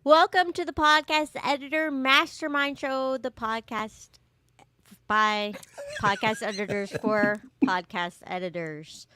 Welcome to the Podcast Editor Mastermind Show, the podcast by podcast editors for podcast editors.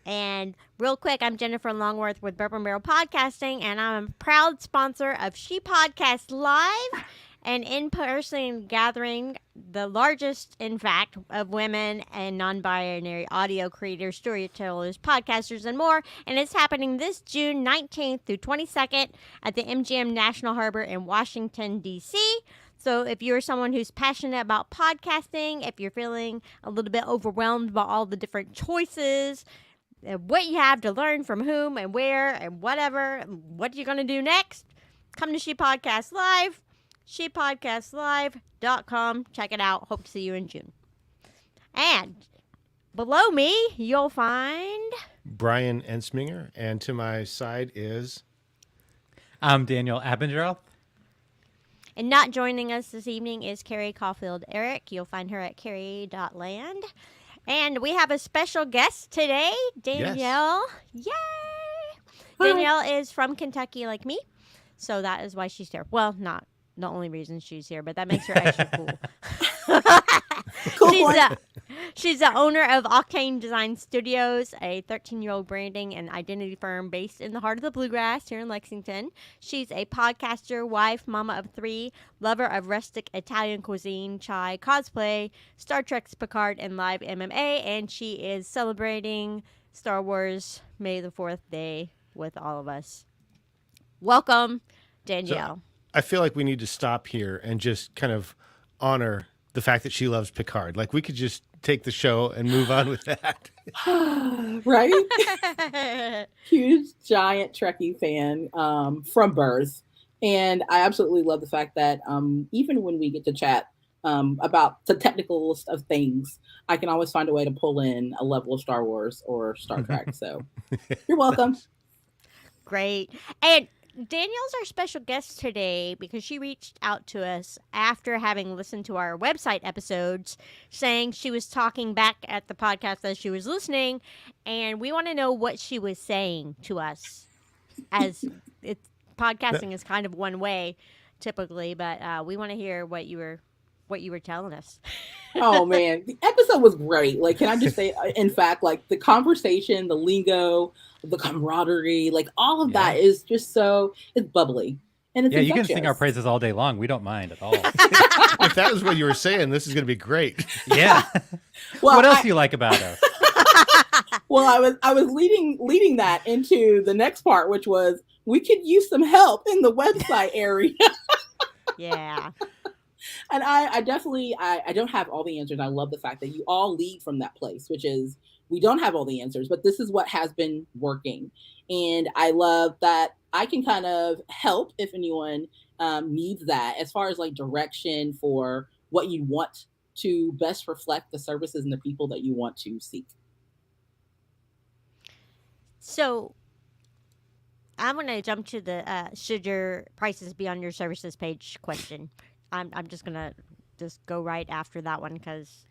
And real quick, I'm Jennifer Longworth with Bourbon Barrel Podcasting, and I'm a proud sponsor of She Podcast Live, an in-person gathering, the largest, in fact, of women and non-binary audio creators, storytellers, podcasters, and more. And it's happening this June 19th through 22nd at the MGM National Harbor in Washington, D.C. So if you're someone who's passionate about podcasting, if you're feeling a little bit overwhelmed by all the different choices, what you have to learn from whom and where and whatever, what you're going to do next, come to She Podcast Live, shepodcastlive.com. Check it out. Hope to see you in June. And below me, you'll find Brian Ensminger, and to my side is... I'm Daniel Abendrath. And not joining us this evening is Carrie Caulfield Eric. You'll find her at carrie.land. And we have a special guest today, Danielle. Yes. Yay! Danielle is from Kentucky like me, so that is why she's here. Well, not the only reason she's here, but that makes her extra cool. She's the owner of Octane Design Studios, a 13-year-old branding and identity firm based in the heart of the bluegrass here in Lexington. She's a podcaster, wife, mama of 3, lover of rustic Italian cuisine, chai, cosplay, Star Trek's Picard, and live MMA, and she is celebrating Star Wars May the 4th Day with all of us. Welcome, Danielle. So, I feel like we need to stop here and just kind of honor the fact that she loves Picard. Like, we could just take the show and move on with that. Right? Huge, giant Trekkie fan from birth. And I absolutely love the fact that even when we get to chat about the technical of things, I can always find a way to pull in a level of Star Wars or Star Trek. So you're welcome. Great. And Danielle's our special guest today because she reached out to us after having listened to our website episodes, saying she was talking back at the podcast as she was listening, and we want to know what she was saying to us. As podcasting is kind of one way typically, but we want to hear what you were telling us. Oh man, the episode was great. Like, can I just say, in fact, like the conversation, the lingo, the camaraderie, like all of that is just it's bubbly. And it's you can sing our praises all day long. We don't mind at all. If that was what you were saying, this is going to be great. Yeah. Well, what else do you like about us? Well, I was leading that into the next part, which was we could use some help in the website area. Yeah. And I definitely, I don't have all the answers. I love the fact that you all lead from that place, which is we don't have all the answers, but this is what has been working. And I love that I can kind of help if anyone needs that as far as like direction for what you want to best reflect the services and the people that you want to seek. So I'm going to jump to the should your prices be on your services page question. I'm just going to go right after that one because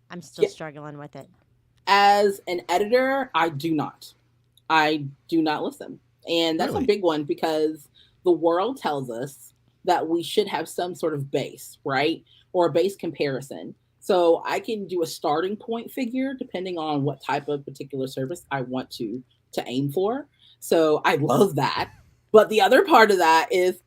I'm still struggling with it. As an editor, I do not listen. And that's a big one because the world tells us that we should have some sort of base, right? Or a base comparison. So I can do a starting point figure depending on what type of particular service I want to aim for. So I love that. But the other part of that is,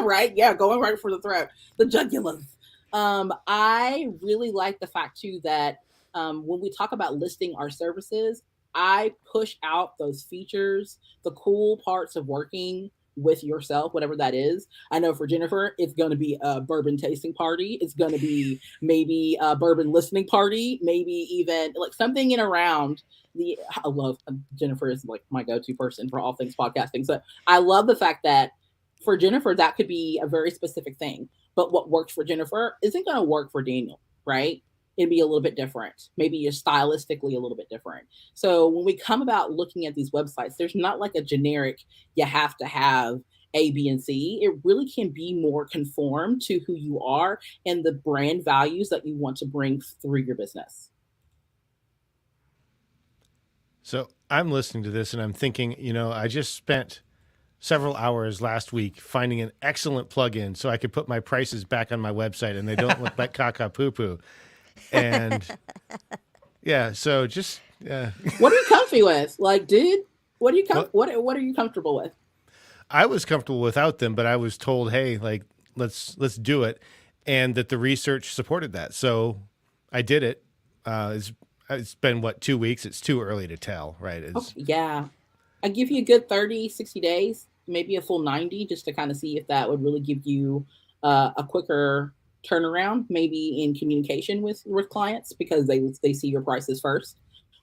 right? Yeah, going right for the throat, the jugulars. I really like the fact too that when we talk about listing our services, I push out those features, the cool parts of working with yourself, whatever that is. I know for Jennifer, it's going to be a bourbon tasting party. It's going to be maybe a bourbon listening party, maybe even like something in around I love Jennifer is like my go-to person for all things podcasting. So I love the fact that for Jennifer, that could be a very specific thing, but what works for Jennifer isn't going to work for Daniel, right? It'd be a little bit different. Maybe you're stylistically a little bit different. So when we come about looking at these websites, there's not like a generic, you have to have A, B, and C. It really can be more conformed to who you are and the brand values that you want to bring through your business. So I'm listening to this and I'm thinking, I just spent several hours last week finding an excellent plugin so I could put my prices back on my website and they don't look like caca poo poo. And yeah, so just What are you comfy with? Like, dude, what are you what are you comfortable with? I was comfortable without them, but I was told, hey, like let's do it, and that the research supported that. So I did it. It's been 2 weeks. It's too early to tell, right? Yeah. I give you a good 30, 60 days, maybe a full 90, just to kind of see if that would really give you a quicker turnaround, maybe in communication with clients, because they see your prices first,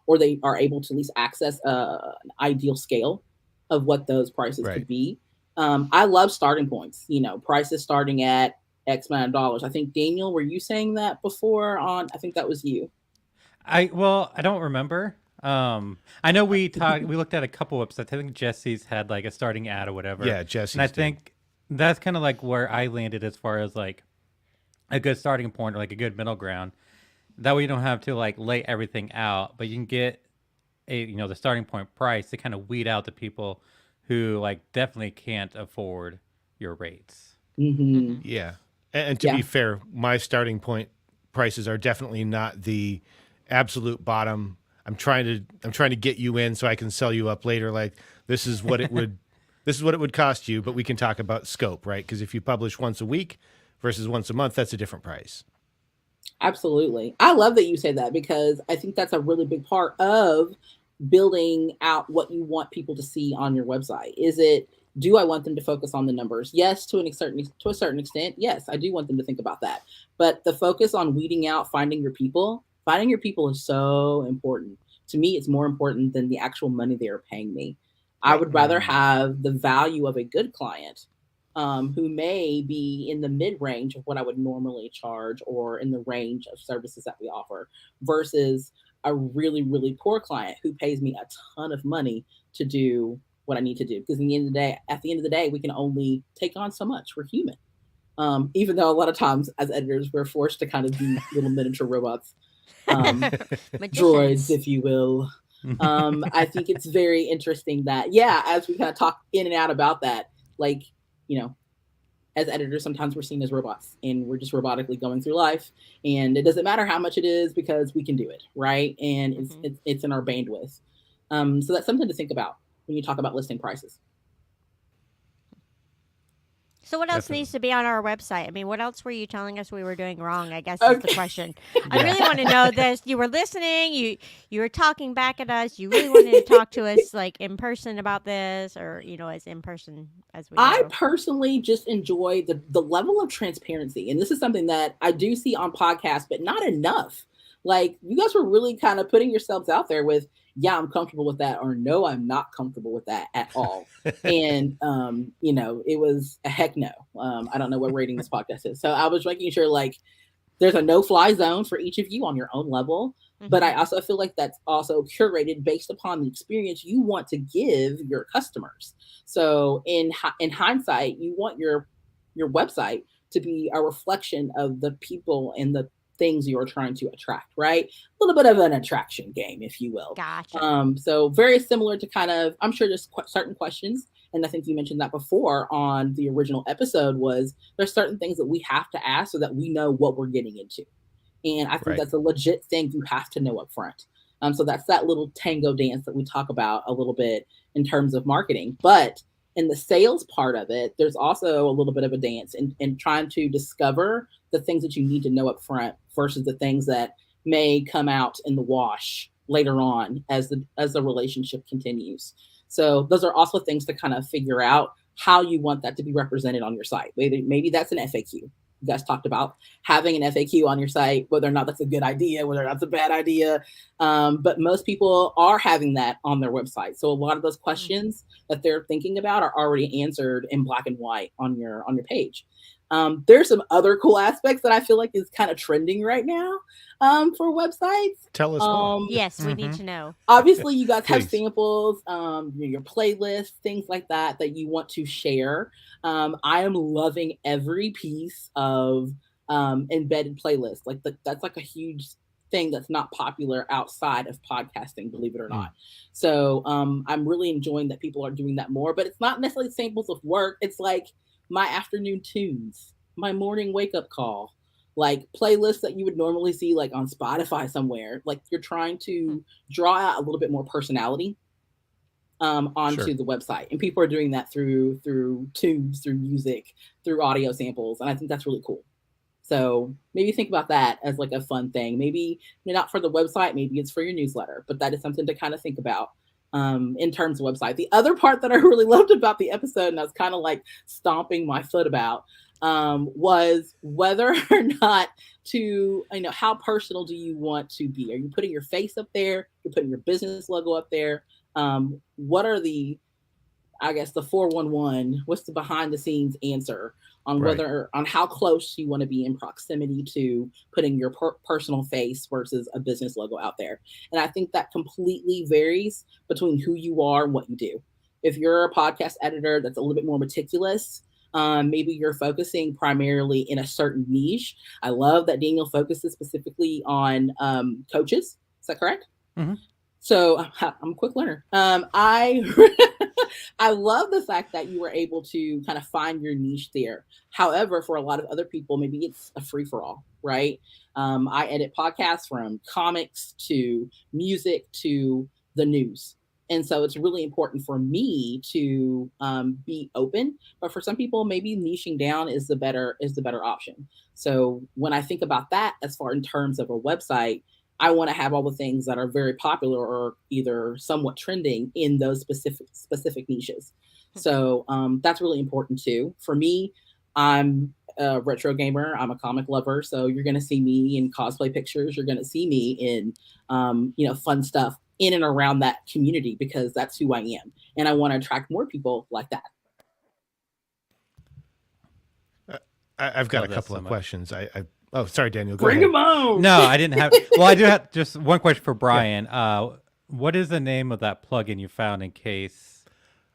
or they are able to at least access an ideal scale of what those prices Right. could be. I love starting points, prices starting at X amount of dollars. I think, Daniel, were you saying that before on, I think that was you. I don't remember. I know we looked at a couple websites. I think Jesse's had like a starting ad or whatever. Yeah, Jesse's And I did. think that's kind of like where I landed as far as like a good starting point or like a good middle ground. That way you don't have to like lay everything out, but you can get the starting point price to kind of weed out the people who like definitely can't afford your rates. Mm-hmm. Yeah. And to be fair, my starting point prices are definitely not the absolute bottom. I'm trying to get you in so I can sell you up later. Like this is what it would cost you, but we can talk about scope, right? Because if you publish once a week versus once a month, that's a different price. Absolutely. I love that you say that, because I think that's a really big part of building out what you want people to see on your website. Do I want them to focus on the numbers? Yes, to a certain extent. Yes, I do want them to think about that. But the focus on weeding out, finding your people is so important. To me, it's more important than the actual money they are paying me. I would rather have the value of a good client who may be in the mid-range of what I would normally charge, or in the range of services that we offer, versus a really, really poor client who pays me a ton of money to do what I need to do. Because at the end of the day, we can only take on so much. We're human. Even though a lot of times as editors, we're forced to kind of be little miniature robots, droids, if you will. I think it's very interesting that, as we kind of talk in and out about that, like, as editors, sometimes we're seen as robots and we're just robotically going through life, and it doesn't matter how much it is because we can do it, right? And it's in our bandwidth. So that's something to think about when you talk about listing prices. So what else needs to be on our website? I mean, what else were you telling us we were doing wrong, I guess is the question. I really want to know this. You were listening, you were talking back at us. You really wanted to talk to us like in person about this, or, as in person as we go. I personally just enjoy the level of transparency. And this is something that I do see on podcasts, but not enough. Like, you guys were really kind of putting yourselves out there with, I'm comfortable with that, or no, I'm not comfortable with that at all. And, it was a heck no. I don't know what rating this podcast is. So I was making sure, like, there's a no-fly zone for each of you on your own level. Mm-hmm. But I also feel like that's also curated based upon the experience you want to give your customers. So in hindsight, you want your website to be a reflection of the people and the things you're trying to attract, right? A little bit of an attraction game, if you will. Gotcha. So very similar to kind of, I'm sure there's certain questions, and I think you mentioned that before on the original episode, was there's certain things that we have to ask so that we know what we're getting into. And I think that's a legit thing you have to know up front. So that's that little tango dance that we talk about a little bit in terms of marketing. But in the sales part of it, there's also a little bit of a dance in trying to discover the things that you need to know up front versus the things that may come out in the wash later on as the relationship continues. So those are also things to kind of figure out how you want that to be represented on your site. Maybe that's an FAQ. You guys talked about having an FAQ on your site, whether or not that's a good idea, whether or not it's a bad idea. But most people are having that on their website. So a lot of those questions that they're thinking about are already answered in black and white on your page. There's some other cool aspects that I feel like is kind of trending right now for websites. Tell us more. Yes, we need to know. Obviously, you guys have samples, your playlists, things like that you want to share. I am loving every piece of embedded playlist. Like that's like a huge thing that's not popular outside of podcasting, believe it or not. So I'm really enjoying that people are doing that more, but it's not necessarily samples of work. It's like my afternoon tunes, my morning wake up call, like playlists that you would normally see like on Spotify somewhere. Like you're trying to draw out a little bit more personality onto the website, and people are doing that through tunes, through music, through audio samples, and I think that's really cool. So maybe think about that as like a fun thing. Maybe not for the website, maybe it's for your newsletter, but that is something to kind of think about in terms of website. The other part that I really loved about the episode, and I was kind of like stomping my foot about, was whether or not to, how personal do you want to be? Are you putting your face up there? You're putting your business logo up there? What are the 411, what's the behind the scenes answer on on how close you want to be in proximity to putting your personal face versus a business logo out there. And I think that completely varies between who you are and what you do. If you're a podcast editor that's a little bit more meticulous, maybe you're focusing primarily in a certain niche. I love that Daniel focuses specifically on coaches. Is that correct? Mm-hmm. So I'm a quick learner. I love the fact that you were able to kind of find your niche there. However, for a lot of other people, maybe it's a free for all, right? I edit podcasts from comics to music to the news. And so it's really important for me to be open. But for some people, maybe niching down is the better option. So when I think about that, as far in terms of a website, I want to have all the things that are very popular or either somewhat trending in those specific niches. So that's really important too. For me, I'm a retro gamer. I'm a comic lover. So you're going to see me in cosplay pictures. You're going to see me in, fun stuff in and around that community because that's who I am. And I want to attract more people like that. I've got a couple of questions. Oh, sorry, Daniel. Go Bring ahead. them on. No, I didn't have. Well, I do have just one question for Brian. Yeah. What is the name of that plugin you found in case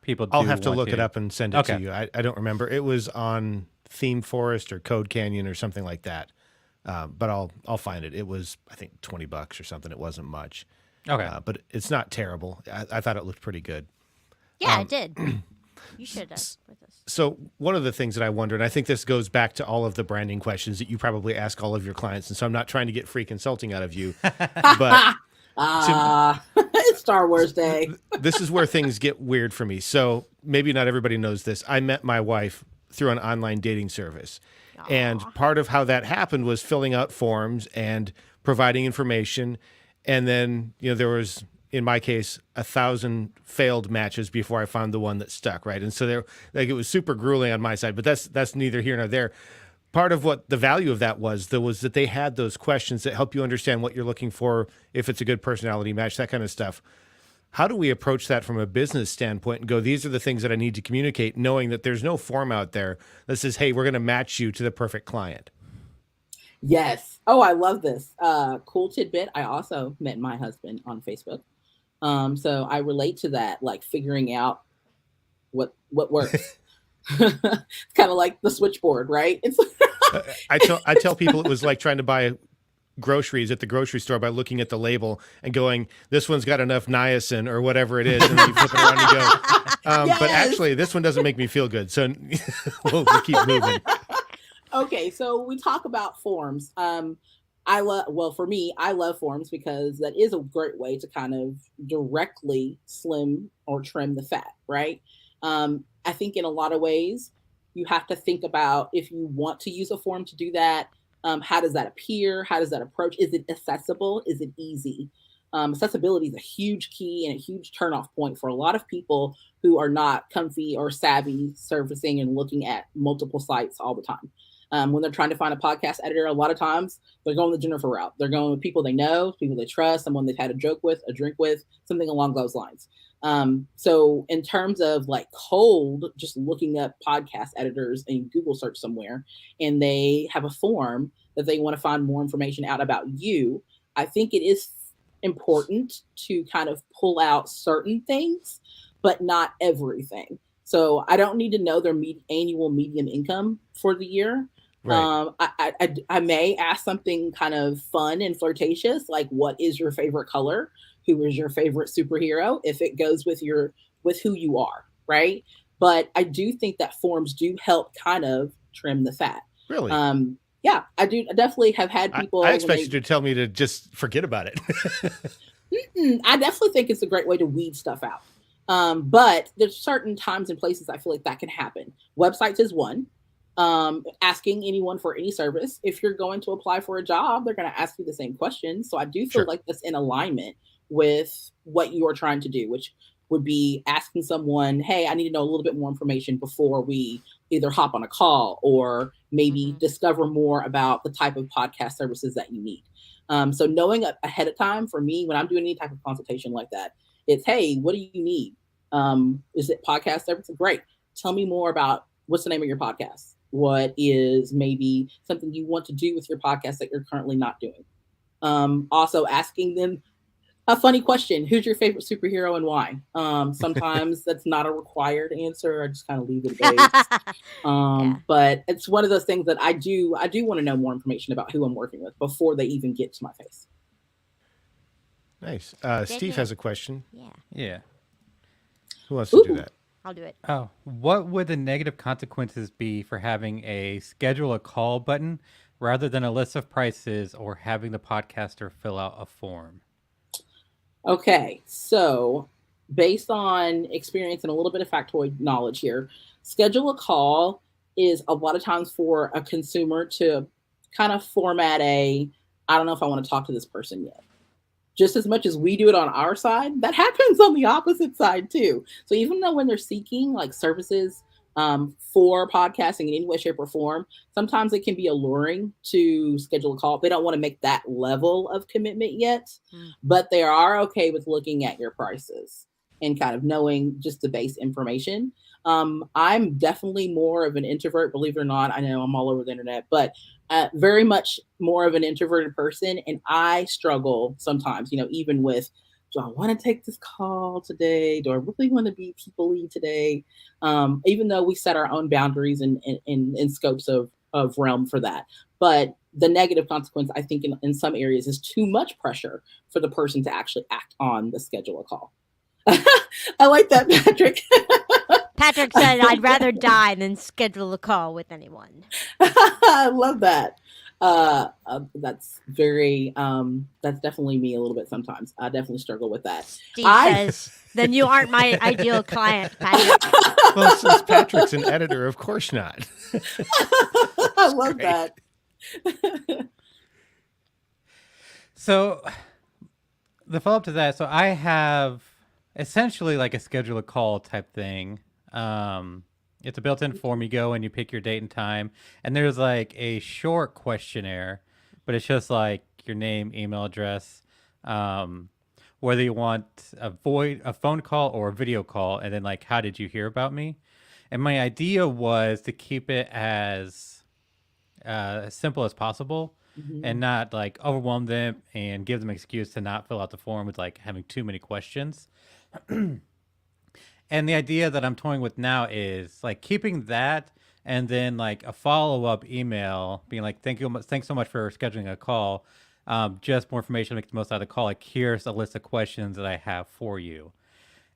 people do I'll have to look it up and send it to you. I don't remember. It was on Theme Forest or Code Canyon or something like that. But I'll find it. It was, I think, $20 or something. It wasn't much. Okay. But it's not terrible. I thought it looked pretty good. Yeah, it did. You should have with us. So one of the things that I wonder, and I think this goes back to all of the branding questions that you probably ask all of your clients, and so I'm not trying to get free consulting out of you, but it's Star Wars Day. This is where things get weird for me. So maybe not everybody knows this. I met my wife through an online dating service. Aww. And part of how that happened was filling out forms and providing information. And then, there was, in my case, 1,000 failed matches before I found the one that stuck, right? And so it was super grueling on my side, but that's neither here nor there. Part of what the value of that was that they had those questions that help you understand what you're looking for, if it's a good personality match, that kind of stuff. How do we approach that from a business standpoint and go, these are the things that I need to communicate, knowing that there's no form out there that says, hey, we're going to match you to the perfect client? Yes. Oh, I love this. Cool tidbit. I also met my husband on Facebook. So I relate to that, like figuring out what works. It's kind of like the switchboard, right? It's I tell people it was like trying to buy groceries at the grocery store by looking at the label and going, this one's got enough niacin or whatever it is, and then you flip it around and go, yes! But actually this one doesn't make me feel good. So we'll keep moving. Okay, so we talk about forms. For me, I love forms because that is a great way to kind of directly slim or trim the fat, right? I think in a lot of ways, you have to think about if you want to use a form to do that, how does that appear? How does that approach? Is it accessible? Is it easy? Accessibility is a huge key and a huge turnoff point for a lot of people who are not comfy or savvy surfacing and looking at multiple sites all the time. When they're trying to find a podcast editor, a lot of times they're going the Jennifer route. They're going with people they know, people they trust, someone they've had a joke with, a drink with, something along those lines. So in terms of like cold, just looking up podcast editors in Google search somewhere, and they have a form that they want to find more information out about you, I think it is important to kind of pull out certain things, but not everything. So I don't need to know their annual median income for the year. Right. I may ask something kind of fun and flirtatious, like what is your favorite color? Who is your favorite superhero? If it goes with who you are, right? But I do think that forms do help kind of trim the fat. Really? Yeah, I do. I definitely have had people. I expect you to tell me to just forget about it. I definitely think it's a great way to weed stuff out. But there's certain times and places I feel like that can happen. Websites is one. Asking anyone for any service. If you're going to apply for a job, they're going to ask you the same questions. So I do feel Sure. like that's in alignment with what you are trying to do, which would be asking someone, hey, I need to know a little bit more information before we either hop on a call or maybe Mhm. discover more about the type of podcast services that you need. So knowing ahead of time for me, when I'm doing any type of consultation like that, it's, hey, what do you need? Is it podcast services? Great. Tell me more about what's the name of your podcast? What is maybe something you want to do with your podcast that you're currently not doing? Also asking them a funny question. Who's your favorite superhero and why? Sometimes that's not a required answer. I just kind of leave it base. Yeah. But it's one of those things that I do want to know more information about who I'm working with before they even get to my face. Nice. Steve JJ. has a question. Yeah. Yeah. Who wants to do Ooh. that? I'll do it. Oh, what would the negative consequences be for having a schedule a call button rather than a list of prices or having the podcaster fill out a form? Okay, so based on experience and a little bit of factoid knowledge here, schedule a call is a lot of times for a consumer to kind of format I don't know if I want to talk to this person yet. Just as much as we do it on our side, that happens on the opposite side too. So even though when they're seeking like services for podcasting in any way, shape, or form, sometimes it can be alluring to schedule a call. They don't want to make that level of commitment yet, Mm. but they are okay with looking at your prices and kind of knowing just the base information. I'm definitely more of an introvert, believe it or not. I know I'm all over the internet, but very much more of an introverted person. And I struggle sometimes, even with, do I want to take this call today? Do I really want to be people-y today? Even though we set our own boundaries and scopes of realm for that. But the negative consequence, I think, in some areas is too much pressure for the person to actually act on the schedule a call. I like that, Patrick. Patrick said, "I'd rather die than schedule a call with anyone." I love that. That's very, that's definitely me a little bit sometimes. I definitely struggle with that. Steve I, says, "Then you aren't my ideal client, Patrick." Well, since Patrick's an editor, of course not. I love great. that. So the follow up to that, so I have essentially like a schedule a call type thing. It's a built-in form. You go and you pick your date and time, and there's like a short questionnaire, but it's just like your name, email address, whether you want a phone call or a video call, and then like how did you hear about me? And my idea was to keep it as simple as possible and not like overwhelm them and give them an excuse to not fill out the form with like having too many questions. And the idea that I'm toying with now is like keeping that and then like a follow-up email being like, thanks so much for scheduling a call. Just more information to make the most out of the call. Like, here's a list of questions that I have for you.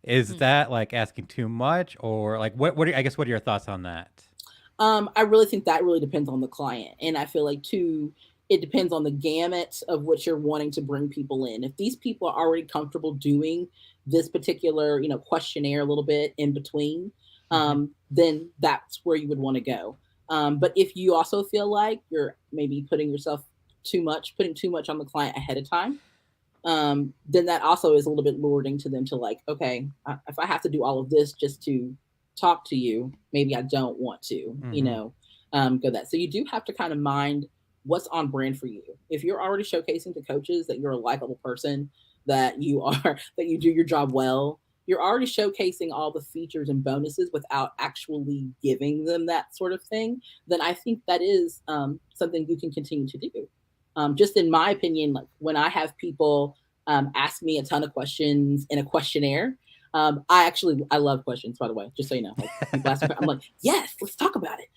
Is that like asking too much, or like what are your thoughts on that? I really think that really depends on the client. And I feel like too, it depends on the gamut of what you're wanting to bring people in. If these people are already comfortable doing this particular, questionnaire a little bit in between, then that's where you would want to go. But if you also feel like you're maybe putting too much on the client ahead of time, then that also is a little bit luring to them to like, okay, if I have to do all of this just to talk to you, maybe I don't want to, go that. So you do have to kind of mind what's on brand for you. If you're already showcasing to coaches that you're a likable person, that you do your job well, you're already showcasing all the features and bonuses without actually giving them that sort of thing, then I think that is something you can continue to do. Just in my opinion, like when I have people ask me a ton of questions in a questionnaire, I love questions, by the way, just so you know. Like, people ask, I'm like, yes, let's talk about it.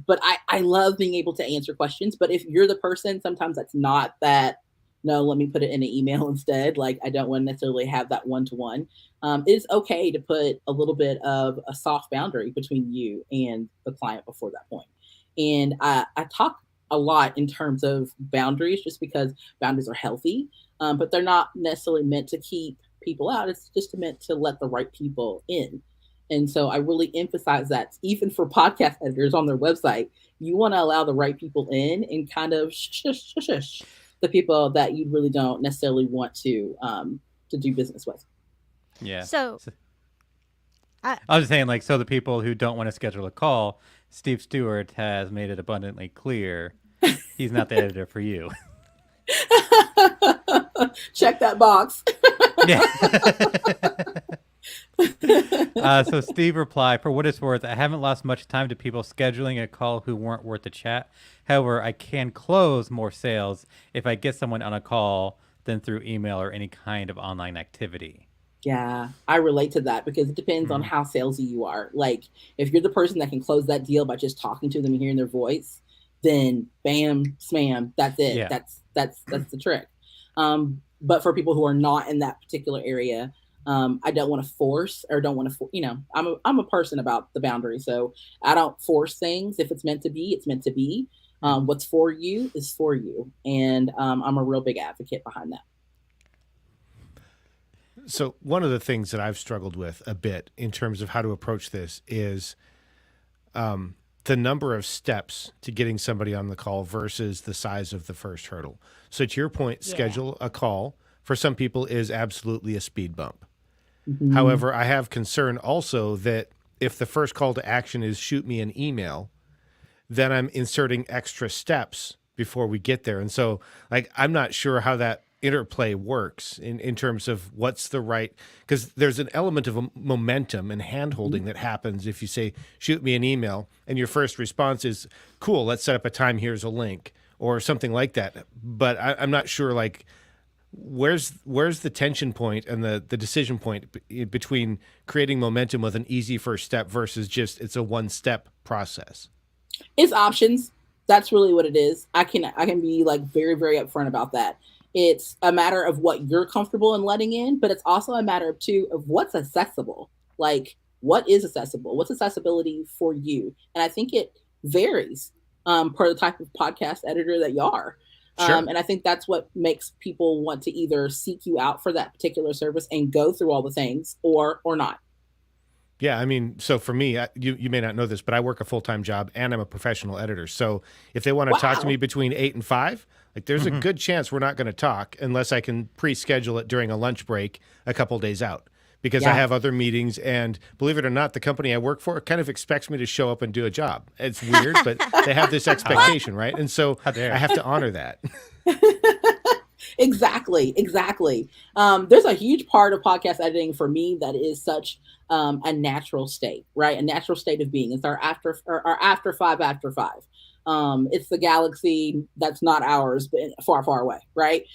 But I love being able to answer questions. But if you're the person, sometimes that's not that. No, let me put it in an email instead. Like, I don't want to necessarily have that one-to-one. It's okay to put a little bit of a soft boundary between you and the client before that point. And I talk a lot in terms of boundaries, just because boundaries are healthy, but they're not necessarily meant to keep people out. It's just meant to let the right people in. And so I really emphasize that even for podcast editors on their website, you want to allow the right people in and kind of shush the people that you really don't necessarily want to do business with. Yeah. So I was just saying, like, so the people who don't want to schedule a call, Steve Stewart has made it abundantly clear he's not the editor for you. Check that box. Yeah. So Steve replied, for what it's worth, I haven't lost much time to people scheduling a call who weren't worth the chat. However, I can close more sales if I get someone on a call than through email or any kind of online activity. Yeah, I relate to that because it depends on how salesy you are. Like, if you're the person that can close that deal by just talking to them and hearing their voice, then bam, smam, that's it. Yeah. That's the trick. But for people who are not in that particular area, I don't want to force or don't want to, I'm a person about the boundary. So I don't force things. If it's meant to be, it's meant to be. What's for you is for you. And I'm a real big advocate behind that. So one of the things that I've struggled with a bit in terms of how to approach this is the number of steps to getting somebody on the call versus the size of the first hurdle. So to your point, schedule a call for some people is absolutely a speed bump. Mm-hmm. However, I have concern also that if the first call to action is shoot me an email, then I'm inserting extra steps before we get there. And so, like, I'm not sure how that interplay works in terms of what's the right, because there's an element of momentum and hand-holding that happens if you say, shoot me an email, and your first response is, cool, let's set up a time, here's a link, or something like that. But I'm not sure, like, where's the tension point and the decision point between creating momentum with an easy first step versus just it's a one-step process? It's options. That's really what it is. I can be like very, very upfront about that. It's a matter of what you're comfortable in letting in, but it's also a matter of what's accessible. Like, what is accessible? What's accessibility for you? And I think it varies per the type of podcast editor that you are. Sure. And I think that's what makes people want to either seek you out for that particular service and go through all the things or not. Yeah, I mean, so for me, you may not know this, but I work a full-time job and I'm a professional editor. So if they want to talk to me between 8 and 5, like there's a good chance we're not going to talk unless I can pre-schedule it during a lunch break a couple days out because I have other meetings. And believe it or not, the company I work for kind of expects me to show up and do a job. It's weird, but they have this expectation, right? And so I have to honor that. Exactly. There's a huge part of podcast editing for me that is such a natural state, right? A natural state of being. It's our after 5 after 5. It's the galaxy that's not ours, but far, far away, right?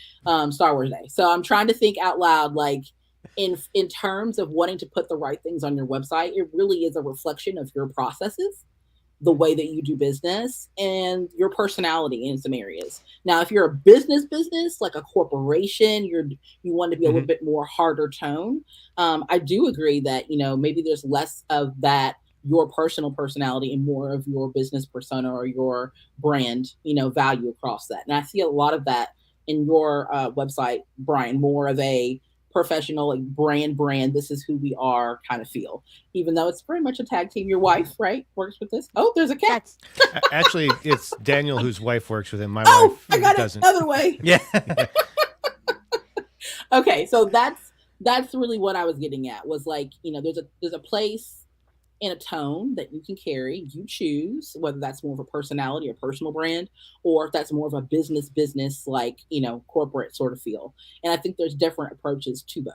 Star Wars Day. So I'm trying to think out loud, like in terms of wanting to put the right things on your website. It really is a reflection of your processes, the way that you do business, and your personality in some areas. Now, if you're a business like a corporation, you want to be a little bit more harder tone. I do agree that, maybe there's less of that, your personal personality and more of your business persona or your brand, value across that. And I see a lot of that in your website, Brian, more of a professional, like brand, this is who we are kind of feel, even though it's very much a tag team. Your wife, right, works with this. Oh, there's a cat. Actually, it's Daniel whose wife works with him. My wife I got doesn't. it another way. Yeah. Okay, so that's really what I was getting at, was like, there's a place and a tone that you can carry. You choose whether that's more of a personality or personal brand, or if that's more of a business, like, corporate sort of feel. And I think there's different approaches to both.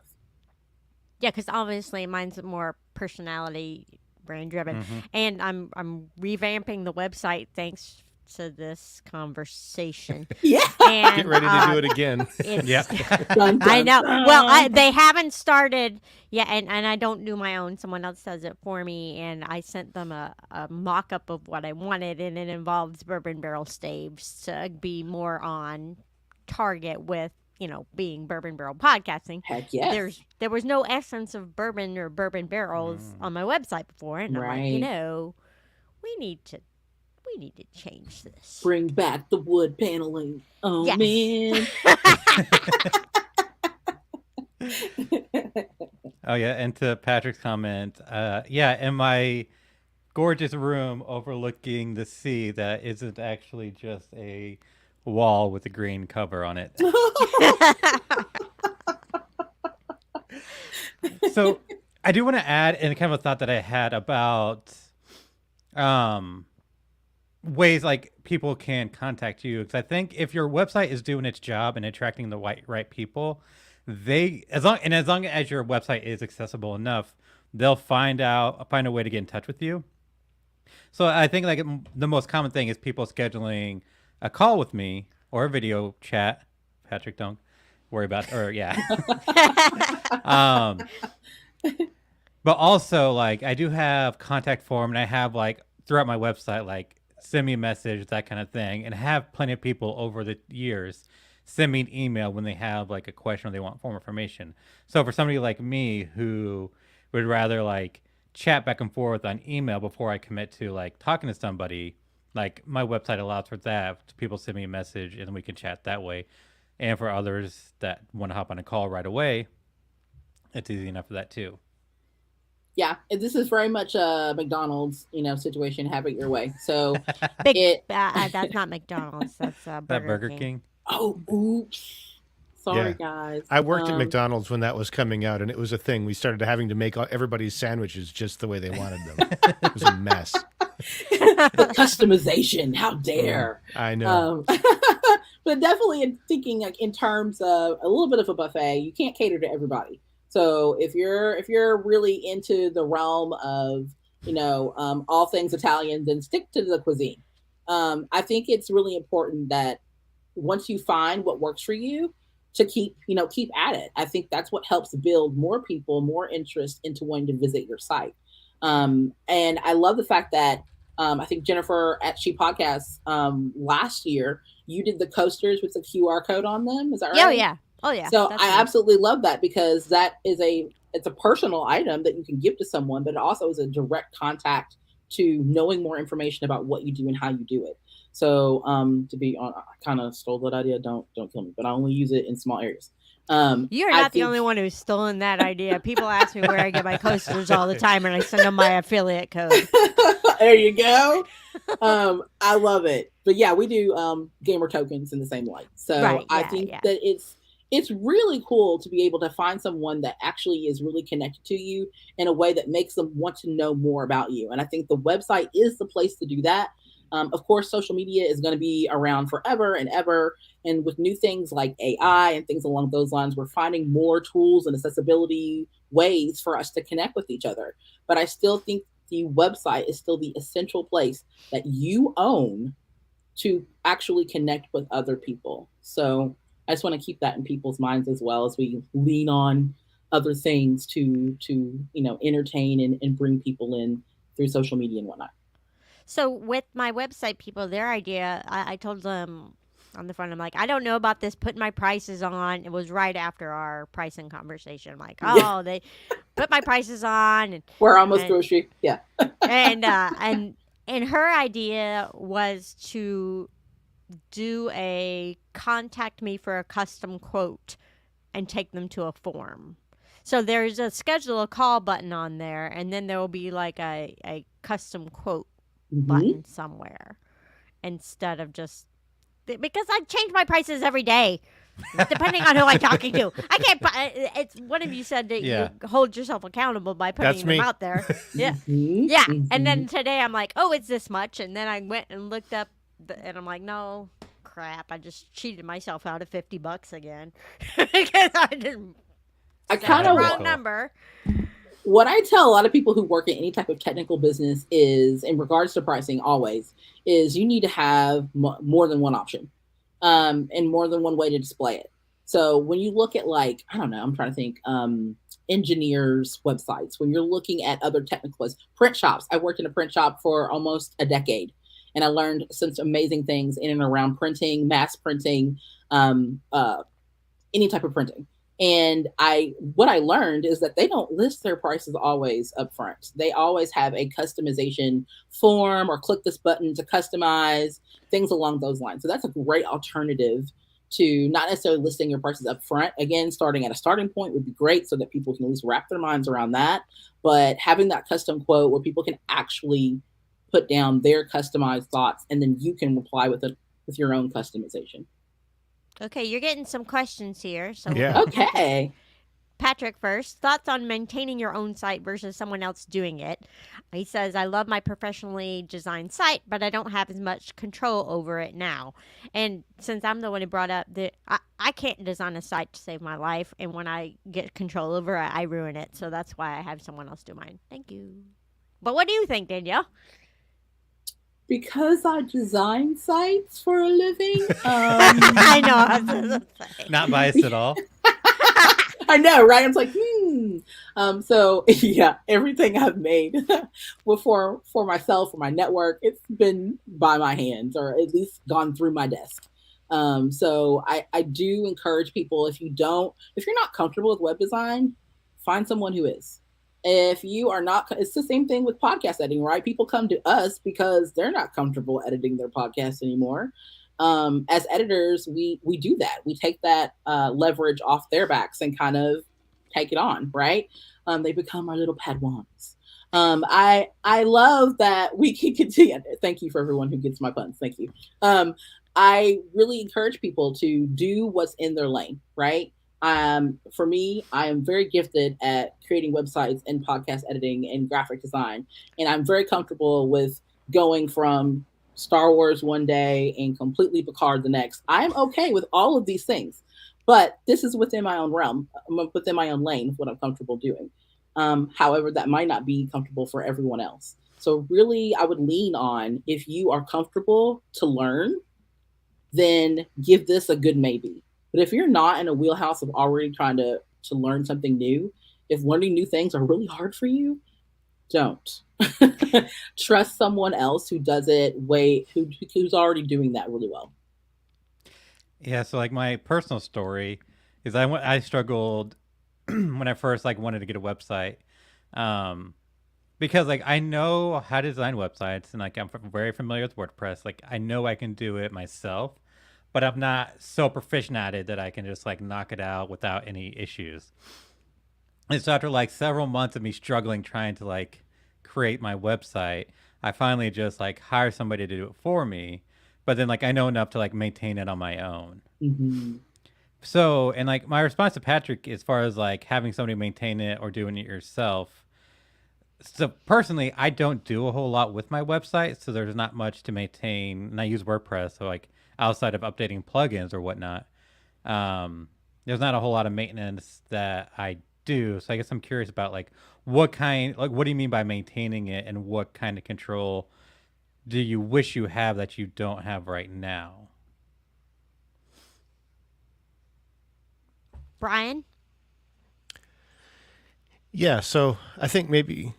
Yeah, because obviously mine's more personality brand driven, and I'm revamping the website thanks to this conversation. Yeah. And, Get ready to do it again. It's, Yeah. Dun, I dun, know. dun. Well, they haven't started yet, and I don't do my own. Someone else does it for me, and I sent them a mock-up of what I wanted, and it involves bourbon barrel staves to be more on target with, being bourbon barrel podcasting. Heck yes. There was no essence of bourbon or bourbon barrels on my website before, and I'm like, Right. we need to change this. Bring back the wood paneling. Oh Yes. man. Oh yeah, and to Patrick's comment, yeah, in my gorgeous room overlooking the sea that isn't actually just a wall with a green cover on it. So I do want to add in kind of a thought that I had about ways like people can contact you, because I think if your website is doing its job and attracting the right people, as long as your website is accessible enough, they'll find a way to get in touch with you. So I think like the most common thing is people scheduling a call with me or a video chat. Patrick, don't worry about or yeah. But also like I do have contact form, and I have like throughout my website like send me a message, that kind of thing, and have plenty of people over the years send me an email when they have like a question or they want more information. So for somebody like me who would rather like chat back and forth on email before I commit to like talking to somebody, like my website allows for that. People send me a message and we can chat that way. And for others that want to hop on a call right away, it's easy enough for that too. Yeah, this is very much a McDonald's, situation. Have it your way. So That's not McDonald's. That's Burger King. Oh, oops. Sorry, guys. I worked at McDonald's when that was coming out, and it was a thing. We started having to make everybody's sandwiches just the way they wanted them. It was a mess. The customization. How dare. I know. But definitely in thinking like in terms of a little bit of a buffet, you can't cater to everybody. So if you're really into the realm of, all things Italian, then stick to the cuisine. I think it's really important that once you find what works for you, to keep at it. I think that's what helps build more people, more interest into wanting to visit your site. And I love the fact that I think Jennifer at She Podcasts last year, you did the coasters with the QR code on them. Is that right? Oh yeah. So I absolutely love that, because that is it's a personal item that you can give to someone, but it also is a direct contact to knowing more information about what you do and how you do it. So to be on, I kind of stole that idea. Don't kill me, but I only use it in small areas. You're not the only one who's stolen that idea. People ask me where I get my coasters all the time, and I send them my affiliate code. There you go. I love it. But yeah, we do gamer tokens in the same light. So I think that it's really cool to be able to find someone that actually is really connected to you in a way that makes them want to know more about you. And I think the website is the place to do that. Of course, social media is going to be around forever and ever. And with new things like AI and things along those lines, we're finding more tools and accessibility ways for us to connect with each other. But I still think the website is still the essential place that you own to actually connect with other people. So I just want to keep that in people's minds as well as we lean on other things to entertain and bring people in through social media and whatnot. So with my website people, their idea, I told them on the front, I'm like, I don't know about this putting my prices on. It was right after our pricing conversation. I'm like, they put my prices on. And, we're almost grocery. Yeah. and her idea was to do a contact me for a custom quote and take them to a form. So there's a schedule a call button on there, and then there will be like a custom quote button somewhere instead of just because I change my prices every day depending on who I'm talking to. I can't. It's one of you said that you hold yourself accountable by putting them out there. Yeah, yeah. And then today I'm like, oh, it's this much, and then I went and looked up, and I'm like, no, crap, I just cheated myself out of $50 again because I didn't. I kind of wrong number. what I tell a lot of people who work in any type of technical business is, in regards to pricing, always is you need to have more than one option, and more than one way to display it. So when you look at, like, I don't know, I'm trying to think, engineers' websites, when you're looking at other technical print shops. I worked in a print shop for almost a decade, and I learned some amazing things in and around printing, mass printing, any type of printing. And what I learned is that they don't list their prices always up front. They always have a customization form, or click this button to customize, things along those lines. So that's a great alternative to not necessarily listing your prices up front. Again, starting at a starting point would be great so that people can at least wrap their minds around that. But having that custom quote where people can actually put down their customized thoughts, and then you can reply with your own customization. Okay, you're getting some questions here. So Yeah. Okay. Patrick first. Thoughts on maintaining your own site versus someone else doing it? He says, I love my professionally designed site, but I don't have as much control over it now. And since I'm the one who brought up that I can't design a site to save my life, and when I get control over it, I ruin it. So that's why I have someone else do mine. Thank you. But what do you think, Danielle? Because I design sites for a living. I know. I was gonna say. Not biased at all. I know, right? I'm like, So yeah, everything I've made for myself, for my network, it's been by my hands, or at least gone through my desk. So I do encourage people, if you're not comfortable with web design, find someone who is. If you are not, it's the same thing with podcast editing, right? People come to us because they're not comfortable editing their podcast anymore. As editors, we do that. We take that leverage off their backs and kind of take it on, right? They become our little Padawans. I love that we can continue. Thank you for everyone who gets my puns. Thank you. I really encourage people to do what's in their lane, right? For me, I am very gifted at creating websites and podcast editing and graphic design. And I'm very comfortable with going from Star Wars one day and completely Picard the next. I'm okay with all of these things, but this is within my own realm, within my own lane, what I'm comfortable doing. However, that might not be comfortable for everyone else. So really, I would lean on, if you are comfortable to learn, then give this a good maybe. But if you're not in a wheelhouse of already trying to learn something new, if learning new things are really hard for you, don't. Trust someone else who does it who's already doing that really well. Yeah, so like my personal story is I struggled when I first wanted to get a website, because I know how to design websites, and I'm very familiar with WordPress. I know I can do it myself, but I'm not so proficient at it that I can just knock it out without any issues. And so after several months of me struggling trying to create my website, I finally just hire somebody to do it for me. But then I know enough to maintain it on my own. Mm-hmm. So, and my response to Patrick, as far as having somebody maintain it or doing it yourself. So personally, I don't do a whole lot with my website, so there's not much to maintain. And I use WordPress, so outside of updating plugins or whatnot, there's not a whole lot of maintenance that I do. So I guess I'm curious about what do you mean by maintaining it, and what kind of control do you wish you have that you don't have right now? Brian? Yeah, so I think maybe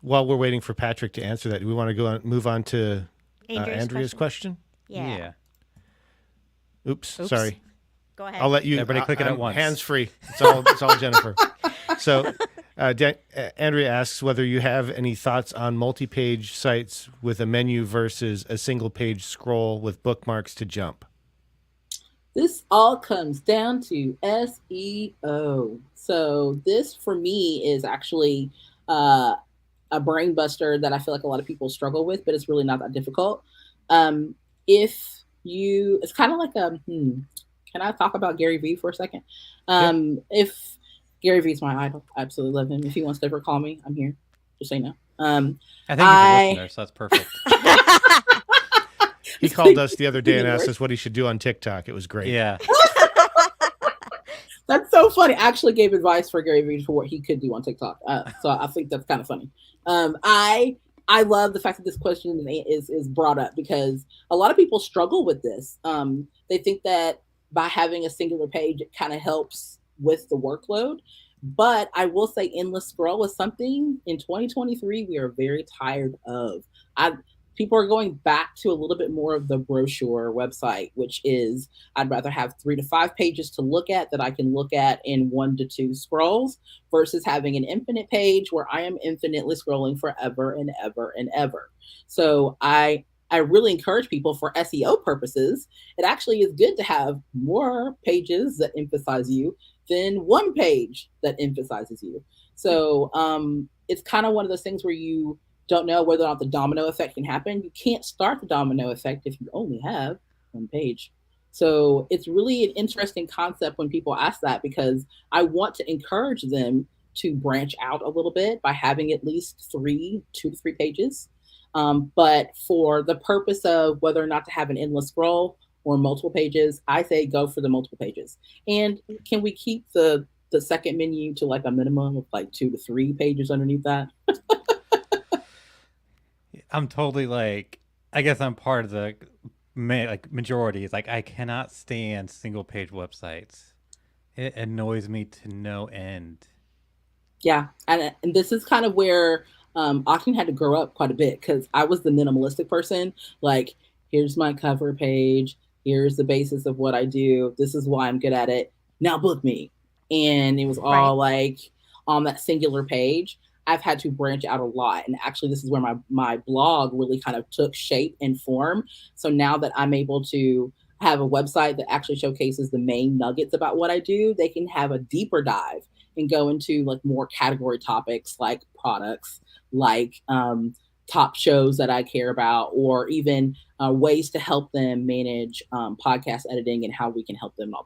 while we're waiting for Patrick to answer that, do we want to move on to Andrea's question? Yeah. Oops, sorry. Go ahead. I'll let you. Everybody click it at once. Hands free. It's all Jennifer. So, Andrea asks whether you have any thoughts on multi-page sites with a menu versus a single-page scroll with bookmarks to jump. This all comes down to SEO. So this, for me, is actually a brain buster that I feel like a lot of people struggle with, but it's really not that difficult. It's kind of like can I talk about Gary Vee for a second? If Gary Vee's my idol, I absolutely love him. If he wants to ever call me, I'm here. Just say no. I think he's a listener, so that's perfect. He called us the other day and asked us what he should do on TikTok. It was great. Yeah. That's so funny. I actually gave advice for Gary Vee for what he could do on TikTok. So I think that's kind of funny. I love the fact that this question is brought up because a lot of people struggle with this. They think that by having a singular page, it kind of helps with the workload. But I will say endless scroll is something in 2023 we are very tired of. People are going back to a little bit more of the brochure website, which is I'd rather have 3 to 5 pages to look at that I can look at in 1 to 2 scrolls versus having an infinite page where I am infinitely scrolling forever and ever and ever. So I really encourage people for SEO purposes. It actually is good to have more pages that emphasize you than 1 page that emphasizes you. So it's kind of one of those things where you don't know whether or not the domino effect can happen. You can't start the domino effect if you only have 1 page. So it's really an interesting concept when people ask that because I want to encourage them to branch out a little bit by having at least 2 to 3 pages. But for the purpose of whether or not to have an endless scroll or multiple pages, I say go for the multiple pages. And can we keep the second menu to like a minimum of like 2 to 3 pages underneath that? I'm totally like, I guess I'm part of the majority. It's like I cannot stand single page websites. It annoys me to no end. Yeah, and this is kind of where Auction had to grow up quite a bit because I was the minimalistic person. Like, here's my cover page. Here's the basis of what I do. This is why I'm good at it. Now book me. And it was all like on that singular page. I've had to branch out a lot. And actually, this is where my blog really kind of took shape and form. So now that I'm able to have a website that actually showcases the main nuggets about what I do, they can have a deeper dive and go into like more category topics like products, like top shows that I care about, or even ways to help them manage podcast editing and how we can help them, all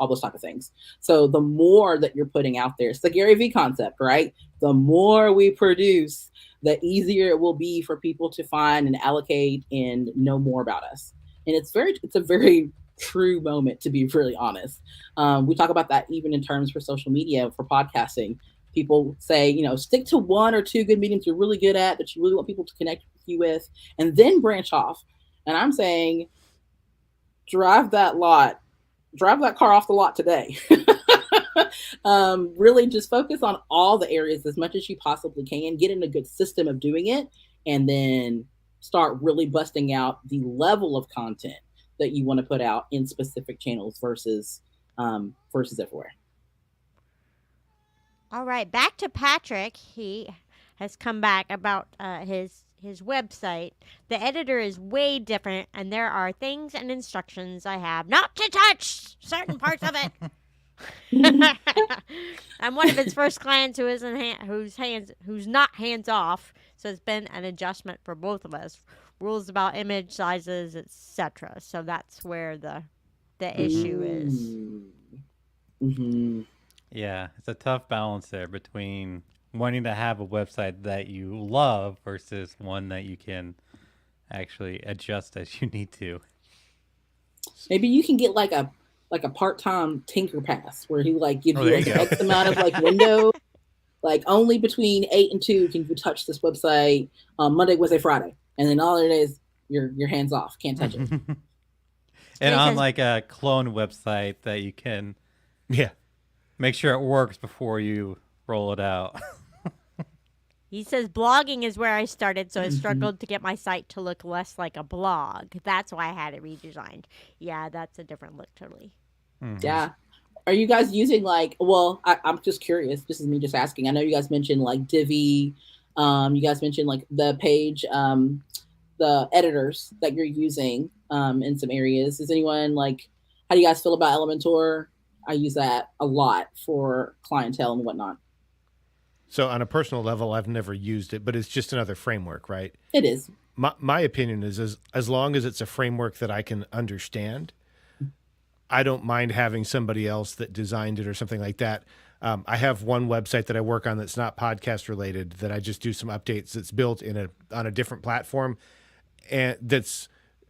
those type of things. So the more that you're putting out there, it's the Gary Vee concept, right? The more we produce, the easier it will be for people to find and allocate and know more about us. And it's a very true moment, to be really honest. We talk about that even in terms for social media, for podcasting. People say, stick to 1 or 2 good mediums you're really good at, that you really want people to connect with you with, and then branch off. And I'm saying, drive that car off the lot today. Really just focus on all the areas as much as you possibly can, get in a good system of doing it, and then start really busting out the level of content that you want to put out in specific channels versus everywhere. All right, back to Patrick. He has come back about his website. The editor is way different, and there are things and instructions I have not to touch certain parts of it. I'm one of his first clients who's not hands off, so it's been an adjustment for both of us. Rules about image sizes, etc. So that's where the issue is. Mm-hmm. Yeah, it's a tough balance there between wanting to have a website that you love versus one that you can actually adjust as you need to. Maybe you can get like a part-time tinker pass where he like gives you X amount of like window, like only between 8 and 2 can you touch this website Monday, Wednesday, Friday, and then all it is your hands off, can't touch it. And on like a clone website that you can make sure it works before you roll it out. He says blogging is where I started, so I struggled to get my site to look less like a blog. That's why I had it redesigned. Yeah, that's a different look totally. Mm-hmm. Yeah. Are you guys using I'm just curious. This is me just asking. I know you guys mentioned like Divi. You guys mentioned like the page, the editors that you're using in some areas. Is anyone how do you guys feel about Elementor? I use that a lot for clientele and whatnot. So on a personal level, I've never used it, but it's just another framework, right? It is. My opinion is as long as it's a framework that I can understand, I don't mind having somebody else that designed it or something like that. I have one website that I work on that's not podcast related that I just do some updates. That's built on a different platform, and it's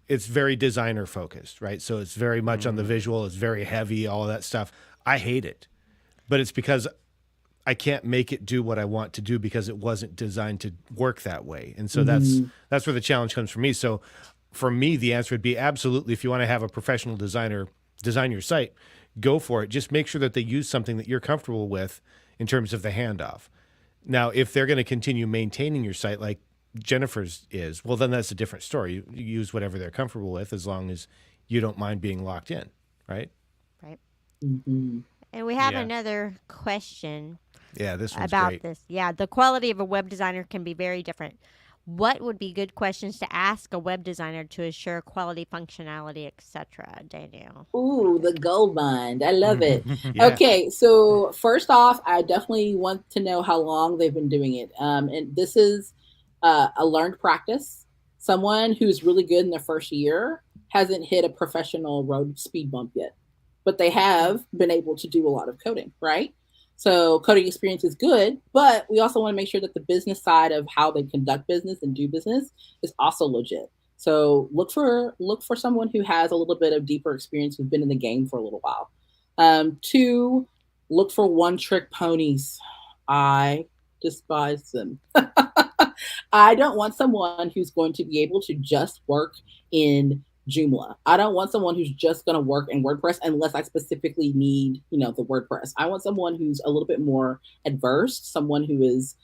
very designer focused, right? So it's very much on the visual. It's very heavy, all of that stuff. I hate it. but it's because I can't make it do what I want to do because it wasn't designed to work that way. And so that's where the challenge comes for me. So for me, the answer would be absolutely, if you want to have a professional designer design your site, go for it. Just make sure that they use something that you're comfortable with in terms of the handoff. Now, if they're going to continue maintaining your site like Jennifer's is, well, then that's a different story. You use whatever they're comfortable with as long as you don't mind being locked in, right? Right. Mm-hmm. And we have another question. Yeah, this one's about great. this. Yeah, the quality of a web designer can be very different. What would be good questions to ask a web designer to assure quality, functionality, etc.? Daniel. Ooh, the gold mine. I love it. Yeah. Okay, so first off, I definitely want to know how long they've been doing it. And this is a learned practice. Someone who's really good in their first year hasn't hit a professional road speed bump yet, but they have been able to do a lot of coding, right? So coding experience is good, but we also want to make sure that the business side of how they conduct business and do business is also legit. So look for someone who has a little bit of deeper experience, who's been in the game for a little while. Two, look for one-trick ponies. I despise them. I don't want someone who's going to be able to just work in Joomla. I don't want someone who's just going to work in WordPress unless I specifically need, the WordPress. I want someone who's a little bit more adverse, someone who is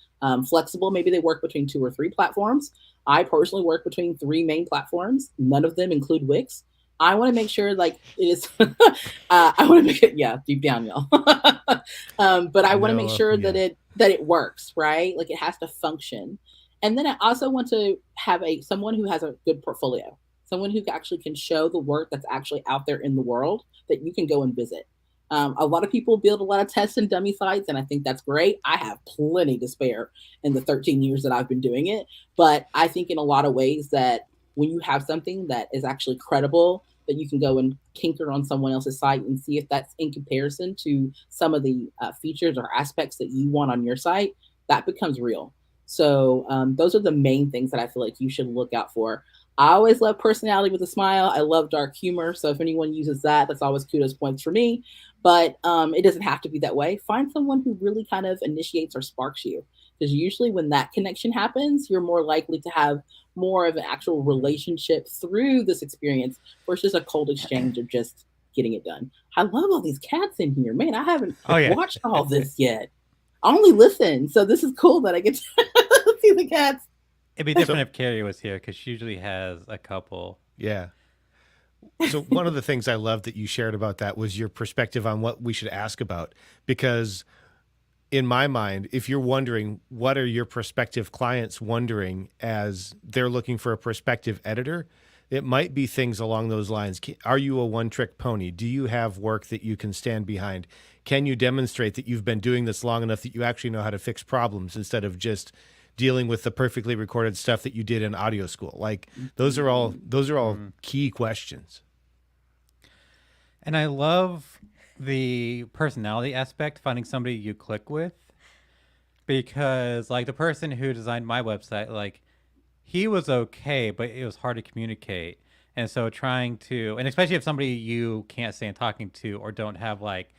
flexible. Maybe they work between 2 or 3 platforms. I personally work between 3 main platforms. None of them include Wix. I want to make sure it is, I want to make it, deep down, y'all. But I want to make sure that it works, right? Like it has to function. And then I also want to have someone who has a good portfolio. Someone who actually can show the work that's actually out there in the world that you can go and visit. A lot of people build a lot of test and dummy sites, and I think that's great. I have plenty to spare in the 13 years that I've been doing it. But I think in a lot of ways that when you have something that is actually credible, that you can go and tinker on someone else's site and see if that's in comparison to some of the features or aspects that you want on your site, that becomes real. So those are the main things that I feel like you should look out for. I always love personality with a smile. I love dark humor. So if anyone uses that, that's always kudos points for me. But it doesn't have to be that way. Find someone who really kind of initiates or sparks you. Because usually when that connection happens, you're more likely to have more of an actual relationship through this experience versus a cold exchange of just getting it done. I love all these cats in here. Man, I haven't watched all this yet. I only listen. So this is cool that I get to see the cats. It'd be different if Carrie was here because she usually has a couple. Yeah. So one of the things I love that you shared about that was your perspective on what we should ask about. Because in my mind, if you're wondering, what are your prospective clients wondering as they're looking for a prospective editor, it might be things along those lines. Are you a one-trick pony? Do you have work that you can stand behind? Can you demonstrate that you've been doing this long enough that you actually know how to fix problems instead of just dealing with the perfectly recorded stuff that you did in audio school? Like those are all key questions. And I love the personality aspect, finding somebody you click with, because like the person who designed my website, like he was okay, but it was hard to communicate. And so trying to, and especially if somebody you can't stand talking to or don't have like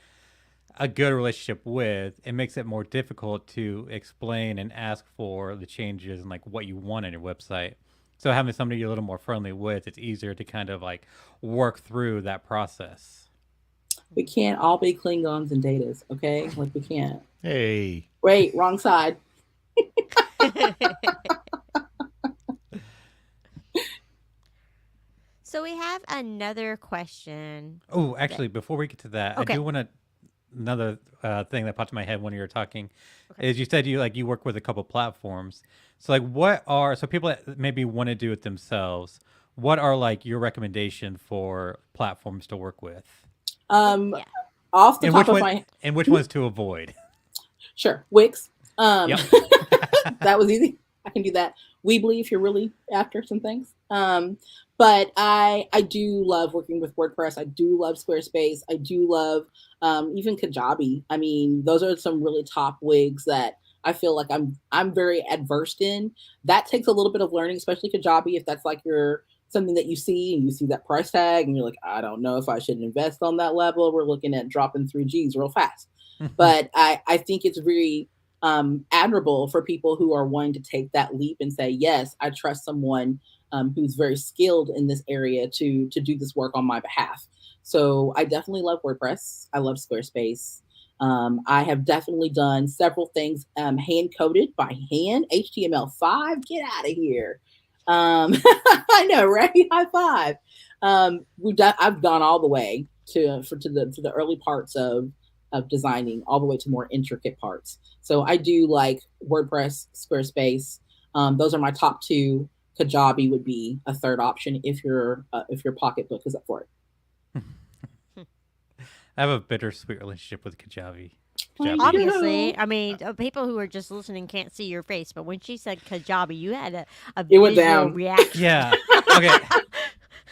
a good relationship with, it makes it more difficult to explain and ask for the changes and like what you want on your website. So having somebody you're a little more friendly with, it's easier to kind of like work through that process. We can't all be Klingons and Datas, okay? Like we can't. Hey. Wait, wrong side. So we have another question. Oh, actually, before we get to that, Okay. I do want to another thing that popped in my head when you were talking is you said you work with a couple platforms. So like so people that maybe want to do it themselves, what are like your recommendation for platforms to work with? Off the top of my and which ones to avoid? Sure. Wix. Yep. That was easy. I can do that. Weebly if you're really after some things. But I do love working with WordPress. I do love Squarespace. I do love even Kajabi. I mean, those are some really top wigs that I feel like I'm very adverse in. That takes a little bit of learning, especially Kajabi, if that's like something that you see and you see that price tag and you're like, I don't know if I should invest on that level. We're looking at dropping 3 Gs real fast. But I think it's very admirable for people who are wanting to take that leap and say, yes, I trust someone who's very skilled in this area to do this work on my behalf. So I definitely love WordPress. I love Squarespace. I have definitely done several things hand coded by hand. HTML5, get out of here. I know, right? High five. I've gone all the way to the early parts of designing, all the way to more intricate parts. So I do like WordPress, Squarespace. Those are my top two. Kajabi would be a third option if your pocketbook is up for it. I have a bittersweet relationship with Kajabi. Obviously, I mean, people who are just listening can't see your face, but when she said Kajabi, you had a It went visual down. reaction. Yeah. Okay.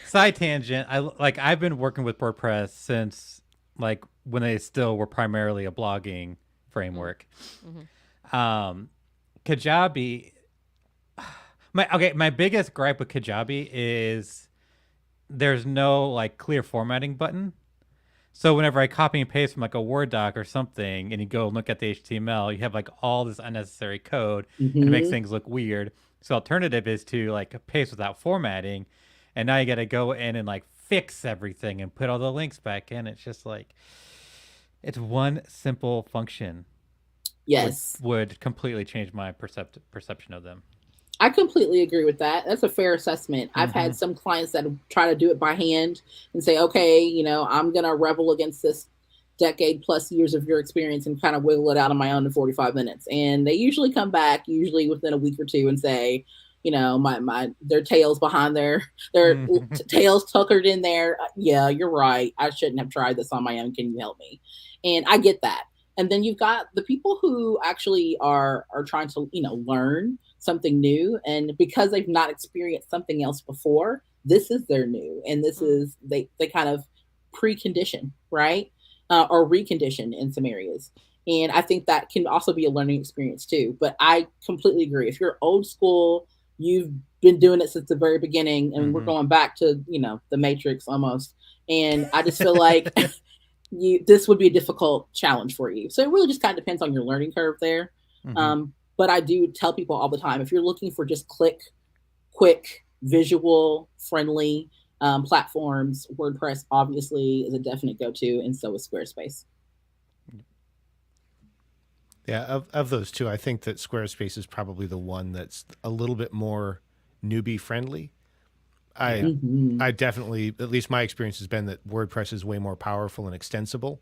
Side tangent. I've been working with WordPress since like when they still were primarily a blogging framework. Kajabi. My biggest gripe with Kajabi is there's no like clear formatting button. So whenever I copy and paste from like a Word doc or something, and you go look at the HTML, you have like all this unnecessary code, and it makes things look weird. So alternative is to like paste without formatting, and now you got to go in and like fix everything and put all the links back in. It's just like it's one simple function. Yes, would completely change my perception of them. I completely agree with that. That's a fair assessment. I've had some clients that try to do it by hand and say, okay, I'm going to rebel against this decade plus years of your experience and kind of wiggle it out on my own in 45 minutes. And they usually come back, usually within a week or two, and say, their tails behind their tails tuckered in there. Yeah, you're right. I shouldn't have tried this on my own. Can you help me? And I get that. And then you've got the people who actually are trying to, learn something new. And because they've not experienced something else before, this is their new. And this is, they kind of precondition, right? Or recondition in some areas. And I think that can also be a learning experience too. But I completely agree. If you're old school, you've been doing it since the very beginning, and we're going back to, the Matrix almost. And I just feel like this would be a difficult challenge for you. So it really just kind of depends on your learning curve there. But I do tell people all the time, if you're looking for just quick, visual, friendly platforms, WordPress obviously is a definite go-to, and so is Squarespace. Yeah, of those two, I think that Squarespace is probably the one that's a little bit more newbie friendly. I definitely, at least my experience has been that WordPress is way more powerful and extensible,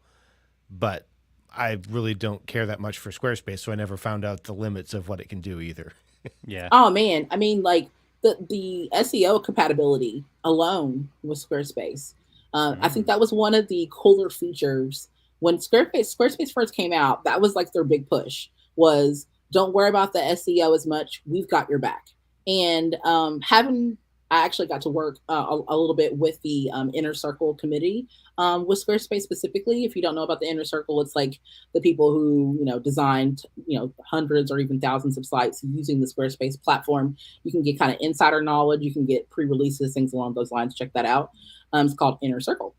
but I really don't care that much for Squarespace, so I never found out the limits of what it can do either. Yeah. Oh man, I mean, like the SEO compatibility alone with Squarespace. I think that was one of the cooler features when Squarespace first came out. That was like their big push was, don't worry about the SEO as much. We've got your back. And I actually got to work a little bit with the Inner Circle committee with Squarespace specifically. If you don't know about the Inner Circle, it's like the people who, designed, hundreds or even thousands of sites using the Squarespace platform. You can get kind of insider knowledge. You can get pre-releases, things along those lines. Check that out. It's called Inner Circle.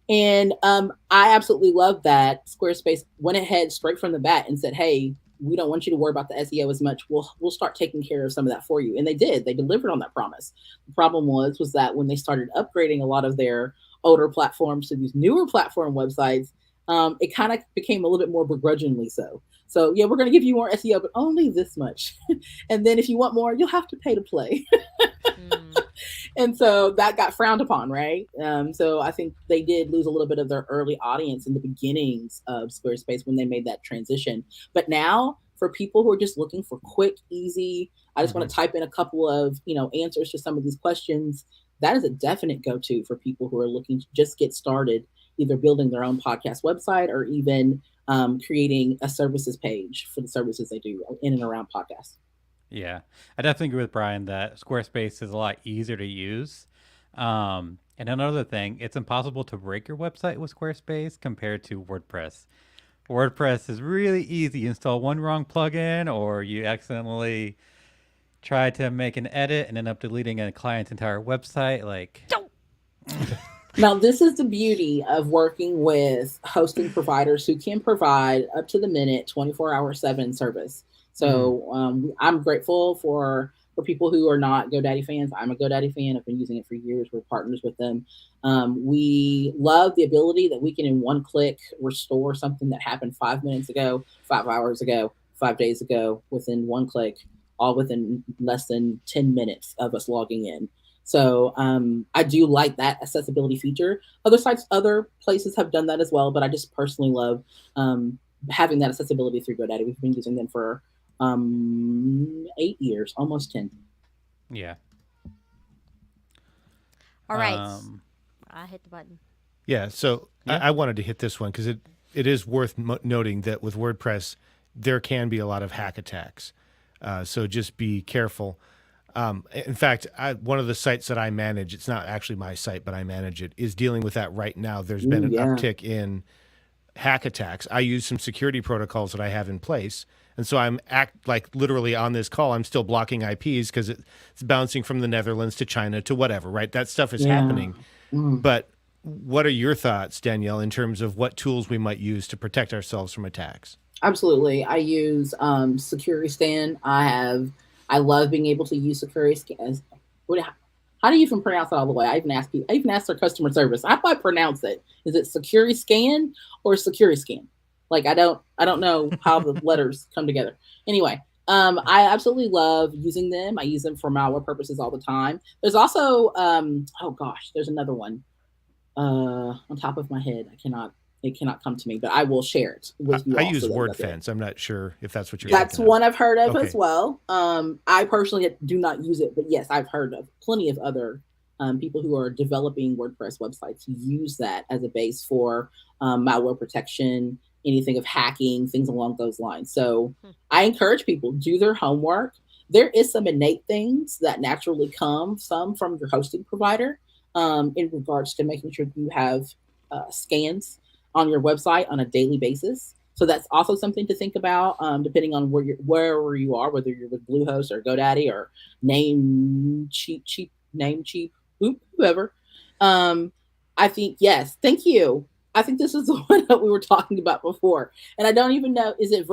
And I absolutely love that Squarespace went ahead straight from the bat and said, hey, we don't want you to worry about the SEO as much. We'll start taking care of some of that for you. And they did. They delivered on that promise. The problem was that when they started upgrading a lot of their older platforms to these newer platform websites, it kind of became a little bit more begrudgingly so. So yeah, we're going to give you more SEO, but only this much. And then if you want more, you'll have to pay to play. And so that got frowned upon, right? So I think they did lose a little bit of their early audience in the beginnings of Squarespace when they made that transition. But now, for people who are just looking for quick, easy, I just want to type in a couple of answers to some of these questions, that is a definite go-to for people who are looking to just get started, either building their own podcast website or even creating a services page for the services they do in and around podcasts. Yeah, I definitely agree with Brian that Squarespace is a lot easier to use. And another thing, it's impossible to break your website with Squarespace compared to WordPress. WordPress is really easy. You install one wrong plugin, or you accidentally try to make an edit and end up deleting a client's entire website. Like, Now, this is the beauty of working with hosting providers who can provide up to the minute 24-hour 7 service. So I'm grateful for people who are not GoDaddy fans. I'm a GoDaddy fan. I've been using it for years. We're partners with them. We love the ability that we can in one click restore something that happened 5 minutes ago, 5 hours ago, 5 days ago, within one click, all within less than 10 minutes of us logging in. So I do like that accessibility feature. Other sites, other places have done that as well, but I just personally love having that accessibility through GoDaddy. We've been using them for 8 years, almost 10. Yeah. All right. I hit the button. Yeah, so I wanted to hit this one because it is worth noting that with WordPress, there can be a lot of hack attacks. So just be careful. In fact, one of the sites that I manage, it's not actually my site, but I manage it, is dealing with that right now. There's been an uptick in hack attacks. I use some security protocols that I have in place. And so I'm literally on this call, I'm still blocking IPs because it's bouncing from the Netherlands to China to whatever, right? That stuff is happening. But what are your thoughts, Danielle, in terms of what tools we might use to protect ourselves from attacks? Absolutely. I use SecuriScan. I love being able to use SecuriScan. How do you even pronounce it all the way? I even asked their customer service. How do I pronounce it? Is it SecuriScan or SecuriScan? Like I don't know how the letters come together. Anyway, I absolutely love using them. I use them for malware purposes all the time. There's also there's another one on top of my head. It cannot come to me, but I will share it with you. I use WordFence. I'm not sure if that's what you're. That's one I've heard of as well. I personally do not use it, but yes, I've heard of plenty of other people who are developing WordPress websites who use that as a base for malware protection, anything of hacking, things along those lines. So I encourage people do their homework. There is some innate things that naturally come some from your hosting provider in regards to making sure you have scans on your website on a daily basis. So that's also something to think about, depending on wherever you are, whether you're with Bluehost or GoDaddy or Namecheap, whoever. I think, yes, thank you. I think this is the one that we were talking about before. And I don't even know, is it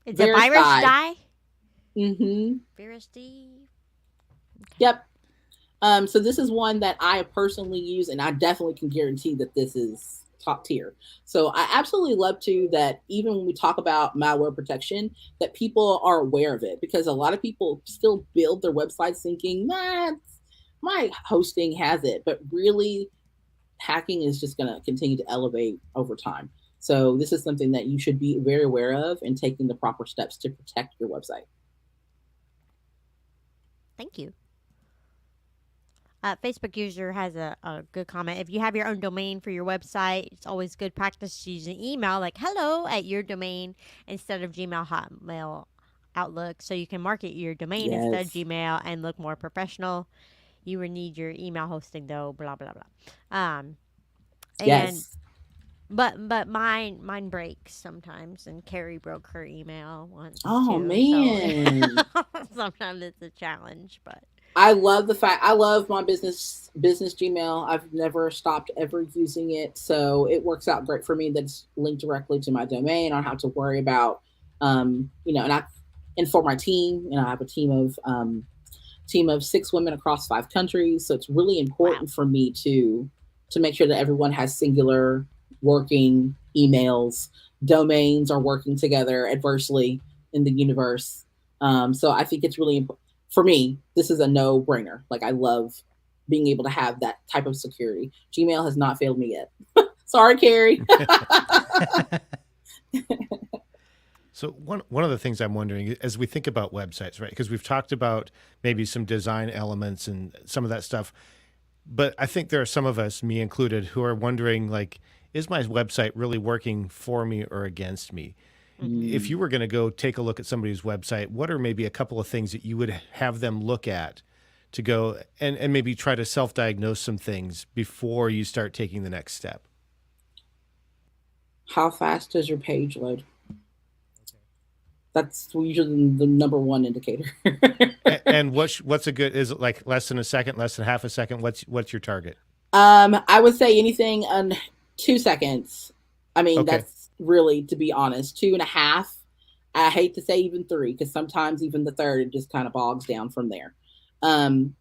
It's a virus die? Mm-hmm. Virus D? Okay. Yep. So this is one that I personally use, and I definitely can guarantee that this is top tier. So I absolutely love to that even when we talk about malware protection, that people are aware of it, because a lot of people still build their websites thinking, my hosting has it, but really hacking is just going to continue to elevate over time. So this is something that you should be very aware of and taking the proper steps to protect your website. Thank you. Facebook user has a good comment. If you have your own domain for your website, it's always good practice to use an email like hello@your-domain instead of Gmail, Hotmail, Outlook, so you can market your domain instead of Gmail and look more professional. You will need your email hosting though, blah blah blah. Yes. But mine breaks sometimes, and Carrie broke her email once. Oh too, man. so sometimes it's a challenge, but I love my business Gmail. I've never stopped ever using it, so it works out great for me. That's linked directly to my domain. I don't have to worry about, and for my team, I have a team of 6 women across 5 countries. So it's really important for me to make sure that everyone has singular working emails. Domains are working together adversely in the universe. So I think it's really important. For me, this is a no-brainer. Like, I love being able to have that type of security. Gmail has not failed me yet. Sorry, Carrie. So one of the things I'm wondering, as we think about websites, right? Because we've talked about maybe some design elements and some of that stuff, but I think there are some of us, me included, who are wondering, like, is my website really working for me or against me? If you were going to go take a look at somebody's website, what are maybe a couple of things that you would have them look at to go and maybe try to self-diagnose some things before you start taking the next step? How fast does your page load? That's usually the number one indicator. And what's a good, is it like less than a second, less than half a second? What's your target? I would say anything on 2 seconds. I mean, Okay. that's really, to be honest, 2.5. I hate to say even 3, because sometimes even the third, it just kind of bogs down from there. Um,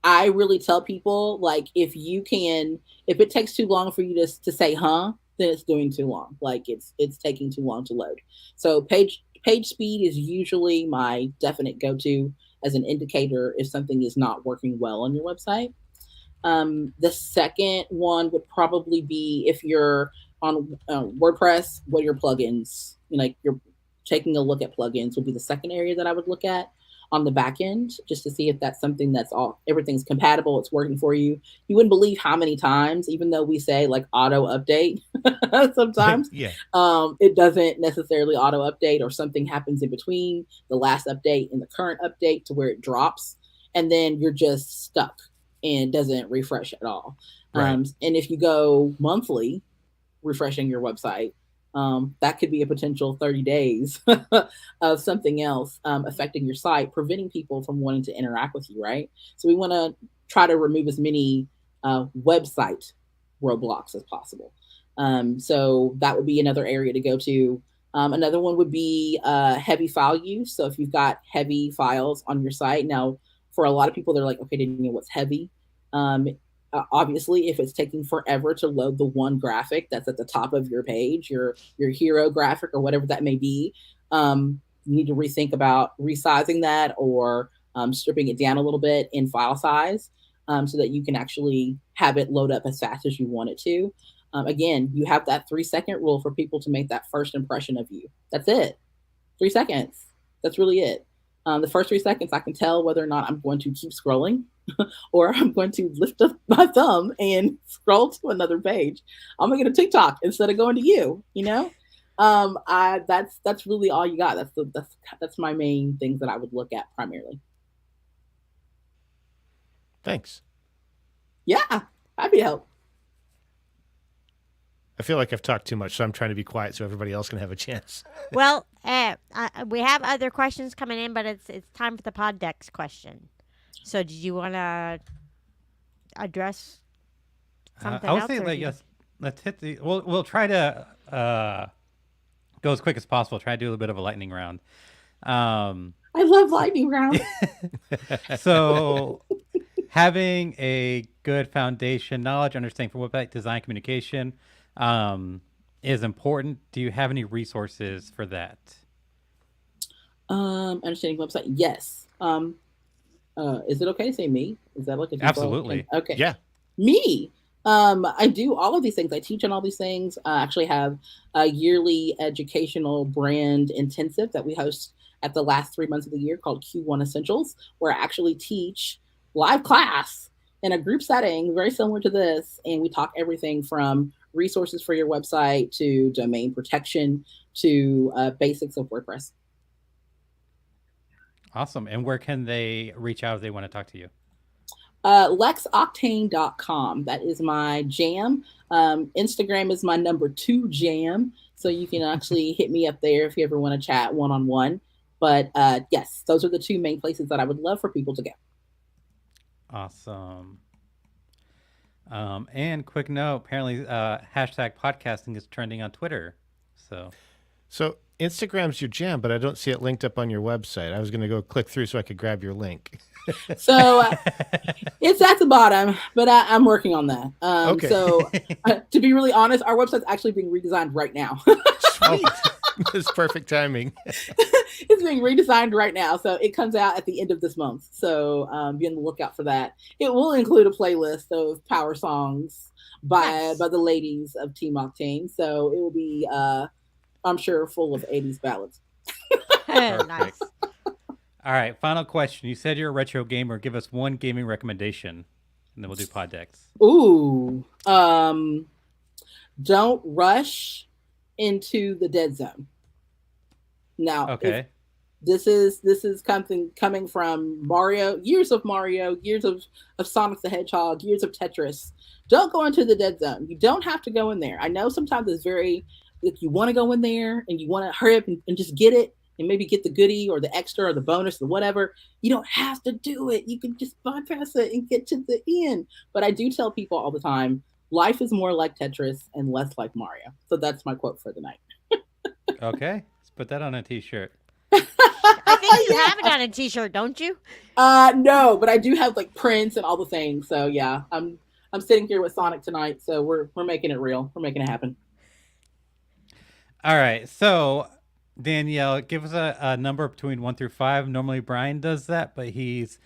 I really tell people, like, if it takes too long for you to say then it's doing too long. Like, it's taking too long to load. So page speed is usually my definite go-to as an indicator if something is not working well on your website. The second one would probably be if you're on WordPress, what are your plugins? Like, you're taking a look at plugins would be the second area that I would look at on the back end, just to see if that's something everything's compatible, it's working for you. You wouldn't believe how many times, even though we say like auto update, sometimes Yeah. it doesn't necessarily auto update, or something happens in between the last update and the current update to where it drops, and then you're just stuck and doesn't refresh at all. Right. And if you go monthly refreshing your website, that could be a potential 30 days of something else affecting your site, preventing people from wanting to interact with you, right? So we want to try to remove as many website roadblocks as possible. So that would be another area to go to. Another one would be heavy file use. So if you've got heavy files on your site, now for a lot of people, they're like, okay, didn't know what's heavy. Obviously, if it's taking forever to load the one graphic that's at the top of your page, your hero graphic or whatever that may be, you need to rethink about resizing that, or stripping it down a little bit in file size, so that you can actually have it load up as fast as you want it to. Again, you have that 3-second rule for people to make that first impression of you. That's it. 3 seconds. That's really it. The first 3 seconds, I can tell whether or not I'm going to keep scrolling or I'm going to lift up my thumb and scroll to another page. I'm gonna get a TikTok instead of going to you. That's really all you got. That's my main things that I would look at primarily. Thanks. Yeah, happy to help. I feel like I've talked too much, so I'm trying to be quiet so everybody else can have a chance. Well, we have other questions coming in, but it's time for the pod decks question. So, did you want to address something I would else? say, or like, do you- yes, let's hit the. We'll try to go as quick as possible. Try to do a little bit of a lightning round. I love lightning round. So, having a good foundation knowledge, understanding for website design, communication, is important. Do you have any resources for that? Understanding website. Yes. Is it okay to say me? Is that like a default? Absolutely. Okay. Yeah. Me. I do all of these things. I teach on all these things. I actually have a yearly educational brand intensive that we host at the last 3 months of the year called Q1 Essentials, where I actually teach live class in a group setting, very similar to this. And we talk everything from resources for your website to domain protection to basics of WordPress. Awesome. And where can they reach out if they want to talk to you? LexOctane.com. That is my jam. Instagram is my number 2 jam. So you can actually hit me up there if you ever want to chat one-on-one. But yes, those are the 2 main places that I would love for people to go. Awesome. And quick note, apparently hashtag podcasting is trending on Twitter. So Instagram's your jam, but I don't see it linked up on your website. I was going to go click through so I could grab your link. So it's at the bottom, but I'm working on that. Okay. So to be really honest, our website's actually being redesigned right now. Sweet. It's perfect timing. It's being redesigned right now. So it comes out at the end of this month. So be on the lookout for that. It will include a playlist of power songs by the ladies of Team Octane. So it will be, I'm sure, full of 80s ballads. Nice. all right, final question. You said you're a retro gamer. Give us one gaming recommendation, and then we'll do pod decks. Ooh. Don't rush into the dead zone. Now, Okay. this is coming from Mario, years of Sonic the Hedgehog, years of Tetris. Don't go into the dead zone. You don't have to go in there. I know sometimes it's very, if you want to go in there and you want to hurry up and just get it, and maybe get the goodie or the extra or the bonus or whatever. You don't have to do it. You can just bypass it and get to the end. But I do tell people all the time, life is more like Tetris and less like Mario. So that's my quote for the night. Okay, let's put that on a t-shirt. I think you have it on a t-shirt, don't you? No, but I do have like prints and all the things. So yeah, I'm sitting here with Sonic tonight. So we're making it real. We're making it happen. All right, so Danielle, give us a number between 1 through 5. Normally Brian does that, but he's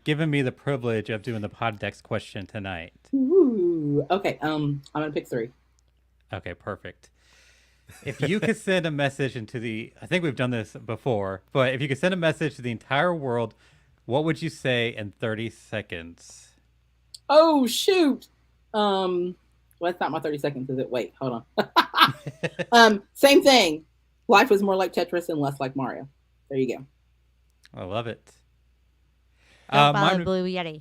given me the privilege of doing the Poddex question tonight. Ooh, okay. I'm gonna pick 3. Okay, perfect. If you could send a message I think we've done this before, but if you could send a message to the entire world, what would you say in 30 seconds? Oh shoot. Well, that's not my 30 seconds, is it? Wait, hold on. Same thing. Life is more like Tetris and less like Mario. There you go. I love it. Don't follow Blue Yeti.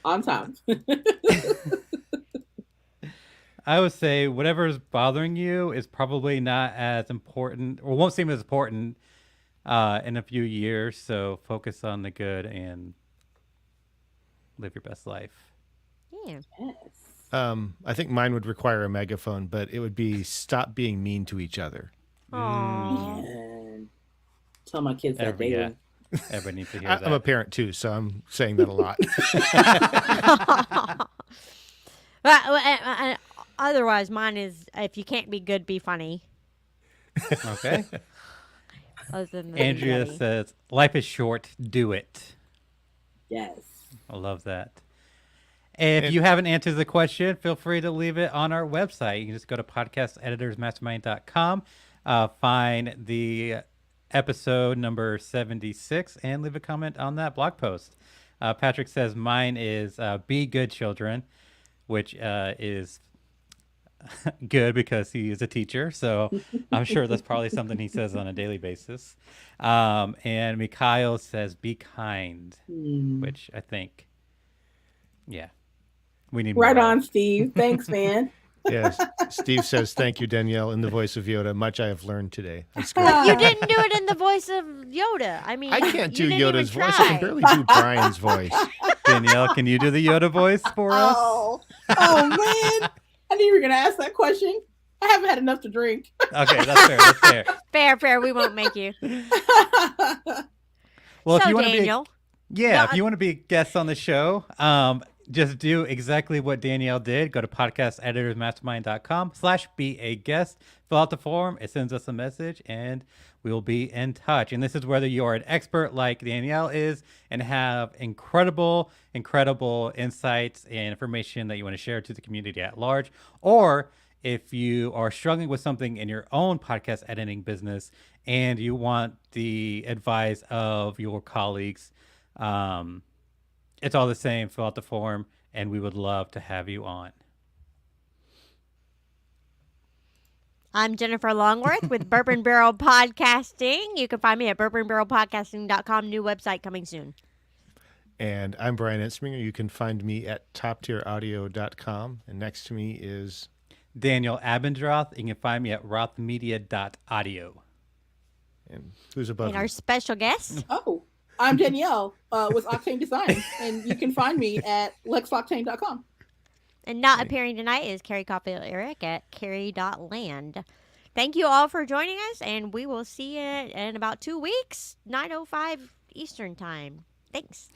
On time. I would say whatever is bothering you is probably not as important, or won't seem as important in a few years. So focus on the good and live your best life. Yeah. Yes. I think mine would require a megaphone, but it would be stop being mean to each other. Aww. Man. Tell my kids that Every- daily. Everybody needs to hear that. I'm a parent too, so I'm saying that a lot. Otherwise, mine is if you can't be good, be funny. Okay. Other than the Andrea Yeti. says, life is short, do it. Yes. I love that. If you haven't answered the question, feel free to leave it on our website. You can just go to podcasteditorsmastermind.com, find the episode number 76, and leave a comment on that blog post. Patrick says mine is Be Good Children, which is good because he is a teacher. So I'm sure that's probably something he says on a daily basis. And Mikhail says Be Kind, which I think, yeah, we need Right more on, of. Steve. Thanks, man. Yes. Steve says, thank you, Danielle, in the voice of Yoda. Much I have learned today. That's good. You didn't do it in the voice of Yoda. I mean, I can't do you didn't Yoda's even voice. I can try. barely do Brian's voice. Danielle, can you do the Yoda voice for us? Oh man. I knew you were gonna ask that question. I haven't had enough to drink. Okay, that's fair. That's fair. Fair. We won't make you. Well, if So, you want to be, Daniel, if you want to be a guest on the show, just do exactly what Danielle did. Go to podcasteditorsmastermind.com/be a guest. Fill out the form. It sends us a message, and we will be in touch. And this is whether you are an expert like Danielle is and have incredible insights and information that you want to share to the community at large, or if you are struggling with something in your own podcast editing business and you want the advice of your colleagues. It's all the same. Fill out the form, and we would love to have you on. I'm Jennifer Longworth with Bourbon Barrel Podcasting. You can find me at bourbonbarrelpodcasting.com. New website coming soon. And I'm Brian Ensminger. You can find me at toptieraudio.com. And next to me is Daniel Abendroth. You can find me at rothmedia.audio. And who's above And you? our special guest. Oh, I'm Danielle with Octane Design, and you can find me at lexoctane.com. And not appearing tonight is Carrie Caulfield Eric at carrie.land. Thank you all for joining us, and we will see you in about 2 weeks, 9:05 Eastern Time. Thanks.